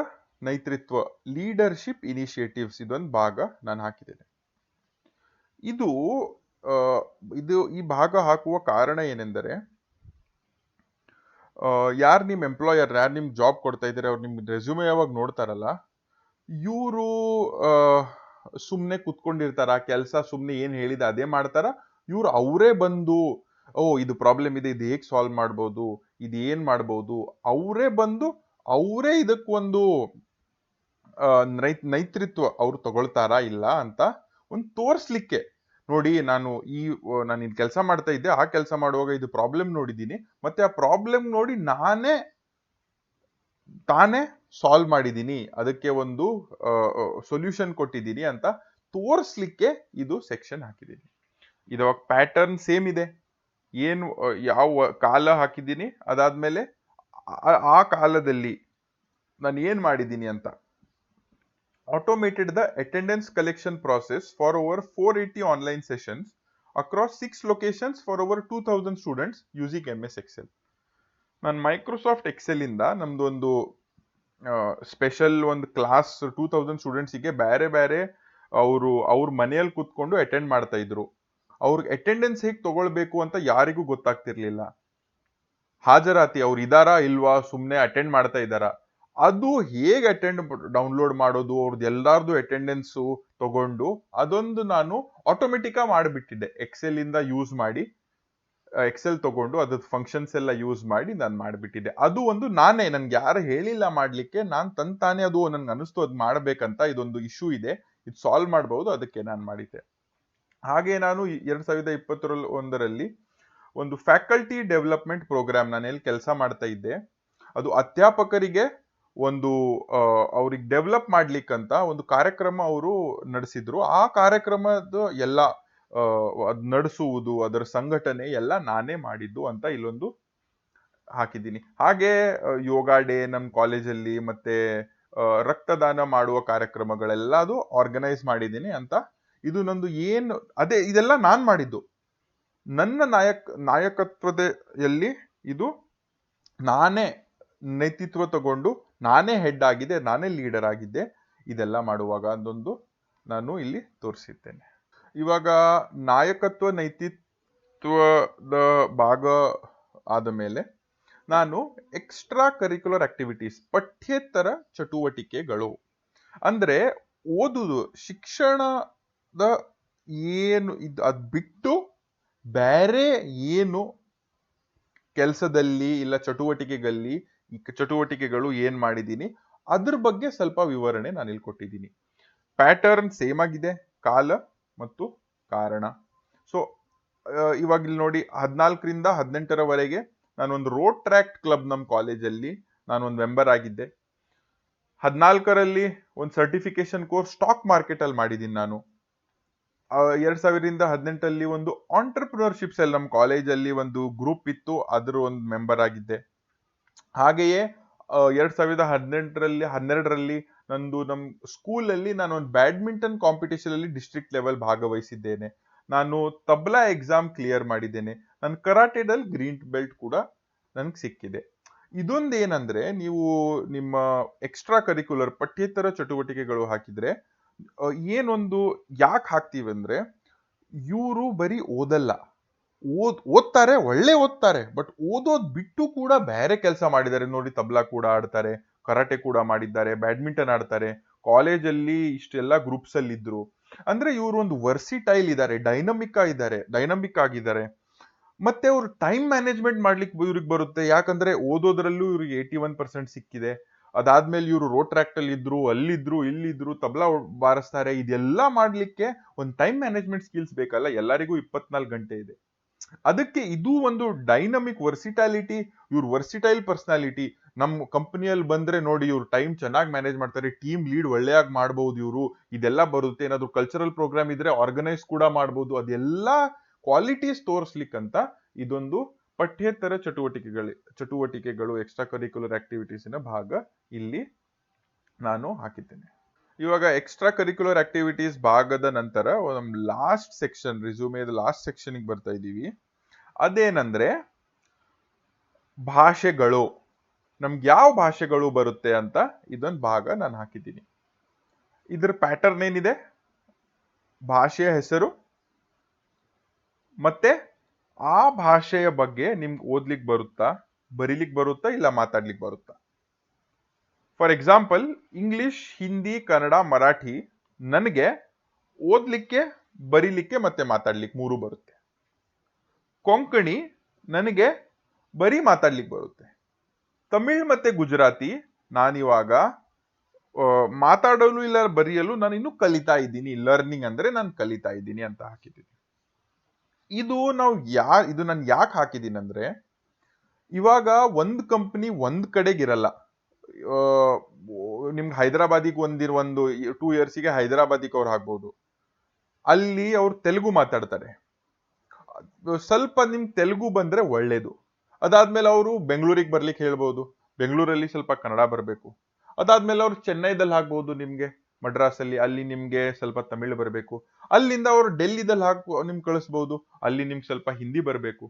ನೇತೃತ್ವ, ಲೀಡರ್ಶಿಪ್ ಇನಿಷಿಯೇಟಿವ್ಸ್, ಇದೊಂದು ಭಾಗ ನಾನು ಹಾಕಿದ್ದೇನೆ. ಈ ಭಾಗ ಹಾಕುವ ಕಾರಣ ಏನೆಂದರೆ, ಯಾರು ನಿಮ್ ಎಂಪ್ಲಾಯರ್, ಯಾರು ನಿಮ್ ಜಾಬ್ ಕೊಡ್ತಾ ಇದ್ದಾರೆ, ಅವ್ರು ನಿಮ್ ರೆಸ್ಯೂಮೆ ಯಾವಾಗ ನೋಡ್ತಾರಲ್ಲ, ಇವರು ಸುಮ್ನೆ ಕುತ್ಕೊಂಡಿರ್ತಾರ, ಕೆಲಸ ಸುಮ್ನೆ ಏನ್ ಹೇಳಿದ ಅದೇ ಮಾಡ್ತಾರ. ಇವ್ರು ಅವರೇ ಬಂದು ಇದು ಪ್ರಾಬ್ಲಮ್ ಇದೆ, ಇದು ಹೇಗೆ ಸಾಲ್ವ್ ಮಾಡ್ಬೋದು, ಇದು ಏನ್ ಮಾಡ್ಬೋದು, ಅವರೇ ಇದಕ್ಕೊಂದು ನೈತೃತ್ವ ಅವ್ರು ತಗೊಳ್ತಾರಾ ಇಲ್ಲ ಅಂತ ಒಂದು ತೋರ್ಸ್ಲಿಕ್ಕೆ, ನೋಡಿ ನಾನು ಇಲ್ಲಿ ಕೆಲಸ ಮಾಡ್ತಾ ಇದ್ದೆ, ಆ ಕೆಲಸ ಮಾಡುವಾಗ ಇದು ಪ್ರಾಬ್ಲಮ್ ನೋಡಿದ್ದೀನಿ, ಮತ್ತೆ ಆ ಪ್ರಾಬ್ಲಮ್ ನೋಡಿ ತಾನೇ ಸಾಲ್ವ್ ಮಾಡಿದ್ದೀನಿ, ಅದಕ್ಕೆ ಒಂದು ಸೊಲ್ಯೂಷನ್ ಕೊಟ್ಟಿದ್ದೀನಿ ಅಂತ ತೋರಿಸ್ಲಿಕ್ಕೆ ಇದು ಸೆಕ್ಷನ್ ಹಾಕಿದ್ದೀನಿ. ಇವಾಗ ಪ್ಯಾಟರ್ನ್ ಸೇಮ್ ಇದೆ, ಯಾವ ಕಾಲ ಹಾಕಿದ್ದೀನಿ, ಅದಾದ್ಮೇಲೆ ಆ ಕಾಲದಲ್ಲಿ ನಾನು ಏನ್ ಮಾಡಿದ್ದೀನಿ ಅಂತ. Automated the attendance collection process for over 480 online sessions across 6 locations for over 2000 students using MS Excel. ನಾನು ಮೈಕ್ರೋಸಾಫ್ಟ್ ಎಕ್ಸೆಲ್ ಇಂದ ನಮ್ದು ಒಂದು ಸ್ಪೆಷಲ್ ಒಂದು ಕ್ಲಾಸ್ 2000 ಸ್ಟೂಡೆಂಟ್ಸಿಗೆ ಬೇರೆ ಅವ್ರ ಮನೆಯಲ್ಲಿ ಕೂತ್ಕೊಂಡು ಅಟೆಂಡ್ ಮಾಡ್ತಾ ಇದ್ರು. ಅವ್ರಿಗೆ ಅಟೆಂಡೆನ್ಸ್ ಹೇಗೆ ತಗೊಳ್ಬೇಕು ಅಂತ ಯಾರಿಗೂ ಗೊತ್ತಾಗ್ತಿರ್ಲಿಲ್ಲ. ಹಾಜರಾತಿ ಅವ್ರು ಇದಾರಾ ಇಲ್ವಾ, ಸುಮ್ನೆ ಅಟೆಂಡ್ ಮಾಡ್ತಾ ಇದ್ದಾರಾ, ಅದು ಹೇಗೆ ಡೌನ್ಲೋಡ್ ಮಾಡೋದು, ಅವ್ರದ್ದು ಎಲ್ಲಾರ್ದು ಅಟೆಂಡೆನ್ಸ್ ತಗೊಂಡು ಅದೊಂದು ನಾನು ಆಟೋಮೆಟಿಕ್ ಮಾಡಿಬಿಟ್ಟಿದ್ದೆ ಎಕ್ಸೆಲ್ ಇಂದ ಯೂಸ್ ಮಾಡಿ. ಎಕ್ಸೆಲ್ ತಗೊಂಡು ಅದ್ರ ಫಂಕ್ಷನ್ಸ್ ಎಲ್ಲ ಯೂಸ್ ಮಾಡಿ ನಾನು ಮಾಡಿಬಿಟ್ಟಿದ್ದೆ. ಅದು ಒಂದು ನಾನೇ, ನನ್ಗೆ ಯಾರು ಹೇಳಿಲ್ಲ ಮಾಡ್ಲಿಕ್ಕೆ, ನಾನು ತಾನೇ ಅದು ನನ್ಗೆ ಅನಿಸ್ತು ಅದು ಮಾಡ್ಬೇಕಂತ, ಇದೊಂದು ಇಶ್ಯೂ ಇದೆ, ಇದು ಸಾಲ್ವ್ ಮಾಡಬಹುದು, ಅದಕ್ಕೆ ನಾನು ಮಾಡಿದ್ದೆ. ಹಾಗೆ ನಾನು 2021ರಲ್ಲಿ ಒಂದು ಫ್ಯಾಕಲ್ಟಿ ಡೆವಲಪ್ಮೆಂಟ್ ಪ್ರೋಗ್ರಾಮ್ ನಾನು ಎಲ್ಲಿ ಕೆಲಸ ಮಾಡ್ತಾ ಇದ್ದೆ, ಅದು ಅಧ್ಯಾಪಕರಿಗೆ ಒಂದು ಅವ್ರಿಗೆ ಡೆವಲಪ್ ಮಾಡ್ಲಿಕ್ಕಂತ ಒಂದು ಕಾರ್ಯಕ್ರಮ ಅವರು ನಡೆಸಿದ್ರು. ಆ ಕಾರ್ಯಕ್ರಮದ ಎಲ್ಲ ಅದ್ ನಡೆಸುವುದು, ಅದರ ಸಂಘಟನೆ ಎಲ್ಲ ನಾನೇ ಮಾಡಿದ್ದು ಅಂತ ಇಲ್ಲೊಂದು ಹಾಕಿದ್ದೀನಿ. ಹಾಗೆ ಯೋಗ ಡೇ ನಮ್ಮ ಕಾಲೇಜಲ್ಲಿ, ಮತ್ತೆ ರಕ್ತದಾನ ಮಾಡುವ ಕಾರ್ಯಕ್ರಮಗಳೆಲ್ಲ ಅದು ಆರ್ಗನೈಸ್ ಮಾಡಿದ್ದೀನಿ ಅಂತ. ಇದು ನಂದು ಏನು, ಅದೇ ಇದೆಲ್ಲ ನಾನ್ ಮಾಡಿದ್ದು. ನನ್ನ ನಾಯಕತ್ವದಲ್ಲಿ ಇದು ನಾನೇ ನೇತೃತ್ವ ತಗೊಂಡು ನಾನೇ ಹೆಡ್ ಆಗಿದ್ದೆ, ನಾನೇ ಲೀಡರ್ ಆಗಿದ್ದೆ ಇದೆಲ್ಲ ಮಾಡುವಾಗ ಅದೊಂದು ನಾನು ಇಲ್ಲಿ ತೋರಿಸಿದ್ದೇನೆ. ಇವಾಗ ನಾಯಕತ್ವ ನೈತಿತ್ವದ ಭಾಗ ಆದ ಮೇಲೆ ನಾನು ಎಕ್ಸ್ಟ್ರಾ ಕರಿಕ್ಯುಲರ್ ಆಕ್ಟಿವಿಟೀಸ್, ಪಠ್ಯೇತರ ಚಟುವಟಿಕೆಗಳು ಅಂದ್ರೆ ಓದುದು, ಶಿಕ್ಷಣದ ಏನು ಇದು ಅದ್ ಬಿಟ್ಟು ಬೇರೆ ಏನು ಕೆಲಸದಲ್ಲಿ ಇಲ್ಲ ಚಟುವಟಿಕೆಗಳು ಏನ್ ಮಾಡಿದ್ದೀನಿ ಅದ್ರ ಬಗ್ಗೆ ಸ್ವಲ್ಪ ವಿವರಣೆ ನಾನು ಇಲ್ಲಿ ಕೊಟ್ಟಿದ್ದೀನಿ. ಪ್ಯಾಟರ್ನ್ ಸೇಮ್ ಆಗಿದೆ, ಕಾಲ ಮತ್ತು ಕಾರಣ. ಸೊ ಇವಾಗ ಇಲ್ಲಿ ನೋಡಿ, 14ರಿಂದ 18ರವರೆಗೆ ನಾನೊಂದು ರೋಡ್ ಟ್ರ್ಯಾಕ್ ಕ್ಲಬ್ ನಮ್ಮ ಕಾಲೇಜಲ್ಲಿ ನಾನೊಂದು ಮೆಂಬರ್ ಆಗಿದ್ದೆ. 14ರಲ್ಲಿ ಒಂದು ಸರ್ಟಿಫಿಕೇಶನ್ ಕೋರ್ಸ್ ಸ್ಟಾಕ್ ಮಾರ್ಕೆಟ್ ಅಲ್ಲಿ ಮಾಡಿದ್ದೀನಿ ನಾನು. 2018ರಲ್ಲಿ ಒಂದು ಆಂಟರ್ಪ್ರಿನರ್ಶಿಪ್ ಸೆಲ್ ನಮ್ಮ ಕಾಲೇಜಲ್ಲಿ ಒಂದು ಗ್ರೂಪ್ ಇತ್ತು, ಅದ್ರ ಒಂದು ಮೆಂಬರ್ ಆಗಿದ್ದೆ. ಹಾಗೆಯೇ 2012ರಲ್ಲಿ ನಂದು ನಮ್ಮ ಸ್ಕೂಲಲ್ಲಿ ನಾನು ಒಂದು ಬ್ಯಾಡ್ಮಿಂಟನ್ ಕಾಂಪಿಟೇಷನ್ ಅಲ್ಲಿ ಡಿಸ್ಟ್ರಿಕ್ಟ್ ಲೆವೆಲ್ ಭಾಗವಹಿಸಿದ್ದೇನೆ. ನಾನು ತಬ್ಲಾ ಎಕ್ಸಾಮ್ ಕ್ಲಿಯರ್ ಮಾಡಿದ್ದೇನೆ. ನನ್ನ ಕರಾಟೆದಲ್ಲಿ ಗ್ರೀನ್ ಬೆಲ್ಟ್ ಕೂಡ ನನ್ಗೆ ಸಿಕ್ಕಿದೆ. ಇದೊಂದು ಏನಂದ್ರೆ, ನೀವು ನಿಮ್ಮ ಎಕ್ಸ್ಟ್ರಾ ಕರಿಕ್ಯುಲರ್ ಪಠ್ಯೇತರ ಚಟುವಟಿಕೆಗಳು ಹಾಕಿದ್ರೆ ಏನೊಂದು ಯಾಕೆ ಹಾಕ್ತೀವಿ ಅಂದ್ರೆ, ಇವರು ಬರೀ ಓದಲ್ಲ, ಓದ್ತಾರೆ, ಒಳ್ಳೆ ಓದ್ತಾರೆ, ಬಟ್ ಓದೋದ್ ಬಿಟ್ಟು ಕೂಡ ಬೇರೆ ಕೆಲಸ ಮಾಡಿದ್ದಾರೆ ನೋಡಿ. ತಬ್ಲಾ ಕೂಡ ಆಡ್ತಾರೆ, ಕರಾಟೆ ಕೂಡ ಮಾಡಿದ್ದಾರೆ, ಬ್ಯಾಡ್ಮಿಂಟನ್ ಆಡ್ತಾರೆ, ಕಾಲೇಜಲ್ಲಿ ಇಷ್ಟೆಲ್ಲ ಗ್ರೂಪ್ಸ್ ಅಲ್ಲಿ ಇದ್ರು. ಅಂದ್ರೆ ಇವರು ಒಂದು ವರ್ಸಿಟೈಲ್ ಇದ್ದಾರೆ, ಡೈನಮಿಕ್ ಆಗಿದ್ದಾರೆ. ಮತ್ತೆ ಅವ್ರು ಟೈಮ್ ಮ್ಯಾನೇಜ್ಮೆಂಟ್ ಮಾಡ್ಲಿಕ್ಕೆ ಇವ್ರಿಗೆ ಬರುತ್ತೆ, ಯಾಕಂದ್ರೆ ಓದೋದ್ರಲ್ಲೂ ಇವ್ರಿಗೆ 81% ಸಿಕ್ಕಿದೆ. ಅದಾದ್ಮೇಲೆ ಇವರು ರೋಡ್ ಟ್ರ್ಯಾಕ್ಟ್ ಅಲ್ಲಿ ಇದ್ರು, ಅಲ್ಲಿದ್ರು, ಇಲ್ಲಿದ್ರು, ತಬ್ಲಾ ಬಾರಿಸ್ತಾರೆ. ಇದೆಲ್ಲ ಮಾಡ್ಲಿಕ್ಕೆ ಒಂದು ಟೈಮ್ ಮ್ಯಾನೇಜ್ಮೆಂಟ್ ಸ್ಕಿಲ್ಸ್ ಬೇಕಲ್ಲ, ಎಲ್ಲರಿಗೂ 24 ಗಂಟೆ ಇದೆ. ಅದಕ್ಕೆ ಇದು ಒಂದು ಡೈನಮಿಕ್ ವರ್ಸಿಟಾಲಿಟಿ, ಇವ್ರ ವರ್ಸಿಟೈಲ್ ಪರ್ಸನಾಲಿಟಿ. ನಮ್ಮ ಕಂಪನಿಯಲ್ಲಿ ಬಂದ್ರೆ ನೋಡಿ, ಇವ್ರು ಟೈಮ್ ಚೆನ್ನಾಗಿ ಮ್ಯಾನೇಜ್ ಮಾಡ್ತಾರೆ, ಟೀಮ್ ಲೀಡ್ ಒಳ್ಳೆಯಾಗಿ ಮಾಡಬಹುದು ಇವರು, ಇದೆಲ್ಲ ಬರುತ್ತೆ. ಏನಾದ್ರು ಕಲ್ಚರಲ್ ಪ್ರೋಗ್ರಾಮ್ ಇದ್ರೆ ಆರ್ಗನೈಸ್ ಕೂಡ ಮಾಡಬಹುದು. ಅದೆಲ್ಲ ಕ್ವಾಲಿಟೀಸ್ ತೋರಿಸ್ಲಿಕ್ಕಂತ ಇದೊಂದು ಪಠ್ಯೇತರ ಚಟುವಟಿಕೆಗಳು ಎಕ್ಸ್ಟ್ರಾ ಕರಿಕ್ಯುಲರ್ ಆಕ್ಟಿವಿಟೀಸಿನ ಭಾಗ ಇಲ್ಲಿ ನಾನು ಹಾಕಿದ್ದೇನೆ. ಇವಾಗ ಎಕ್ಸ್ಟ್ರಾ ಕರಿಕ್ಯುಲರ್ ಆಕ್ಟಿವಿಟೀಸ್ ಭಾಗದ ನಂತರ ನಮ್ಮ ಲಾಸ್ಟ್ ಸೆಕ್ಷನ್, ರಿಸ್ಯೂಮೇದ ಲಾಸ್ಟ್ ಸೆಕ್ಷನ್ಗೆ ಬರ್ತಾ ಇದ್ದೀವಿ. ಅದೇನಂದ್ರೆ ಭಾಷೆಗಳು. ನಮ್ಗೆ ಯಾವ ಭಾಷೆಗಳು ಬರುತ್ತೆ ಅಂತ ಇದೊಂದು ಭಾಗ ನಾನು ಹಾಕಿದ್ದೀನಿ. ಇದ್ರ ಪ್ಯಾಟರ್ನ್ ಏನಿದೆ, ಭಾಷೆಯ ಹೆಸರು, ಮತ್ತೆ ಆ ಭಾಷೆಯ ಬಗ್ಗೆ ನಿಮ್ಗೆ ಓದ್ಲಿಕ್ಕೆ ಬರುತ್ತಾ, ಬರೀಲಿಕ್ಕೆ ಬರುತ್ತಾ, ಇಲ್ಲ ಮಾತಾಡ್ಲಿಕ್ಕೆ ಬರುತ್ತಾ. For example, English, Hindi, Kannada, Marathi ನನಗೆ ಓದ್ಲಿಕ್ಕೆ, ಬರೀಲಿಕ್ಕೆ ಮತ್ತೆ ಮಾತಾಡ್ಲಿಕ್ಕೆ 3 ಬರುತ್ತೆ. ಕೊಂಕಣಿ ನನಗೆ ಬರೀ ಮಾತಾಡ್ಲಿಕ್ಕೆ ಬರುತ್ತೆ. ತಮಿಳ್ ಮತ್ತೆ ಗುಜರಾತಿ ನಾನಿವಾಗ ಮಾತಾಡಲು ಇಲ್ಲ ಬರೆಯಲು ನಾನು ಇನ್ನು ಕಲಿತಾ ಇದ್ದೀನಿ. ಲರ್ನಿಂಗ್ ಅಂದ್ರೆ ನಾನು ಕಲಿತಾ ಇದ್ದೀನಿ ಅಂತ ಹಾಕಿದ್ದೀನಿ. ಇದು ನಾನು ಯಾಕೆ ಹಾಕಿದ್ದೀನಿ ಅಂದ್ರೆ, ಇವಾಗ ಒಂದ್ ಕಂಪನಿ ಒಂದ್ ಕಡೆಗಿರಲ್ಲ. ನಿಮ್ಗೆ ಹೈದರಾಬಾದಿಗೆ ಒಂದು 2 ಇಯರ್ಸಿಗೆ ಹೈದರಾಬಾದಿಗೆ ಅವ್ರು ಹಾಕ್ಬಹುದು. ಅಲ್ಲಿ ಅವ್ರು ತೆಲುಗು ಮಾತಾಡ್ತಾರೆ, ಸ್ವಲ್ಪ ನಿಮ್ ತೆಲುಗು ಬಂದ್ರೆ ಒಳ್ಳೇದು. ಅದಾದ್ಮೇಲೆ ಅವರು ಬೆಂಗಳೂರಿಗೆ ಬರ್ಲಿಕ್ಕೆ ಹೇಳ್ಬಹುದು, ಬೆಂಗಳೂರಲ್ಲಿ ಸ್ವಲ್ಪ ಕನ್ನಡ ಬರಬೇಕು. ಅದಾದ್ಮೇಲೆ ಅವ್ರು ಚೆನ್ನೈದಲ್ಲಿ ಹಾಕ್ಬಹುದು, ನಿಮ್ಗೆ ಮಡ್ರಾಸಲ್ಲಿ, ಅಲ್ಲಿ ನಿಮ್ಗೆ ಸ್ವಲ್ಪ ತಮಿಳು ಬರಬೇಕು. ಅಲ್ಲಿಂದ ಅವ್ರು ಡೆಲ್ಲಿದಲ್ಲಿ ನಿಮ್ಗೆ ಕಳಿಸ್ಬಹುದು, ಅಲ್ಲಿ ನಿಮ್ಗೆ ಸ್ವಲ್ಪ ಹಿಂದಿ ಬರಬೇಕು.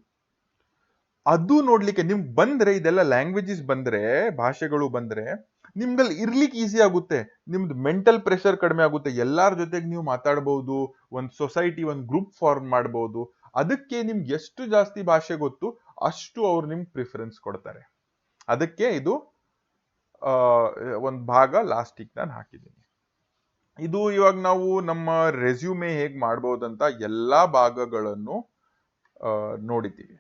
ಅದು ನೋಡ್ಲಿಕ್ಕೆ ನಿಮ್ಗೆ ಬಂದ್ರೆ, ಇದೆಲ್ಲ ಲ್ಯಾಂಗ್ವೇಜಸ್ ಬಂದ್ರೆ, ಭಾಷೆಗಳು ಬಂದ್ರೆ ನಿಮ್ಗಲ್ಲಿ ಇರ್ಲಿಕ್ಕೆ ಈಸಿ ಆಗುತ್ತೆ. ನಿಮ್ದು ಮೆಂಟಲ್ ಪ್ರೆಷರ್ ಕಡಿಮೆ ಆಗುತ್ತೆ, ಎಲ್ಲಾರ ಜೊತೆಗೆ ನೀವು ಮಾತಾಡಬಹುದು, ಒಂದು ಸೊಸೈಟಿ, ಒಂದು ಗ್ರೂಪ್ ಫಾರ್ಮ್ ಮಾಡಬಹುದು. ಅದಕ್ಕೆ ನಿಮ್ಗೆ ಎಷ್ಟು ಜಾಸ್ತಿ ಭಾಷೆ ಗೊತ್ತು ಅಷ್ಟು ಅವ್ರು ನಿಮ್ಗೆ ಪ್ರಿಫರೆನ್ಸ್ ಕೊಡ್ತಾರೆ. ಅದಕ್ಕೆ ಇದು ಒಂದು ಭಾಗ ಲಾಸ್ಟಿಗೆ ನಾನು ಹಾಕಿದ್ದೀನಿ. ಇದು ಇವಾಗ ನಾವು ನಮ್ಮ ರೆಸ್ಯೂಮೆ ಹೇಗ್ ಮಾಡ್ಬೋದಂತ ಎಲ್ಲಾ ಭಾಗಗಳನ್ನು ನೋಡಿದ್ದೀವಿ.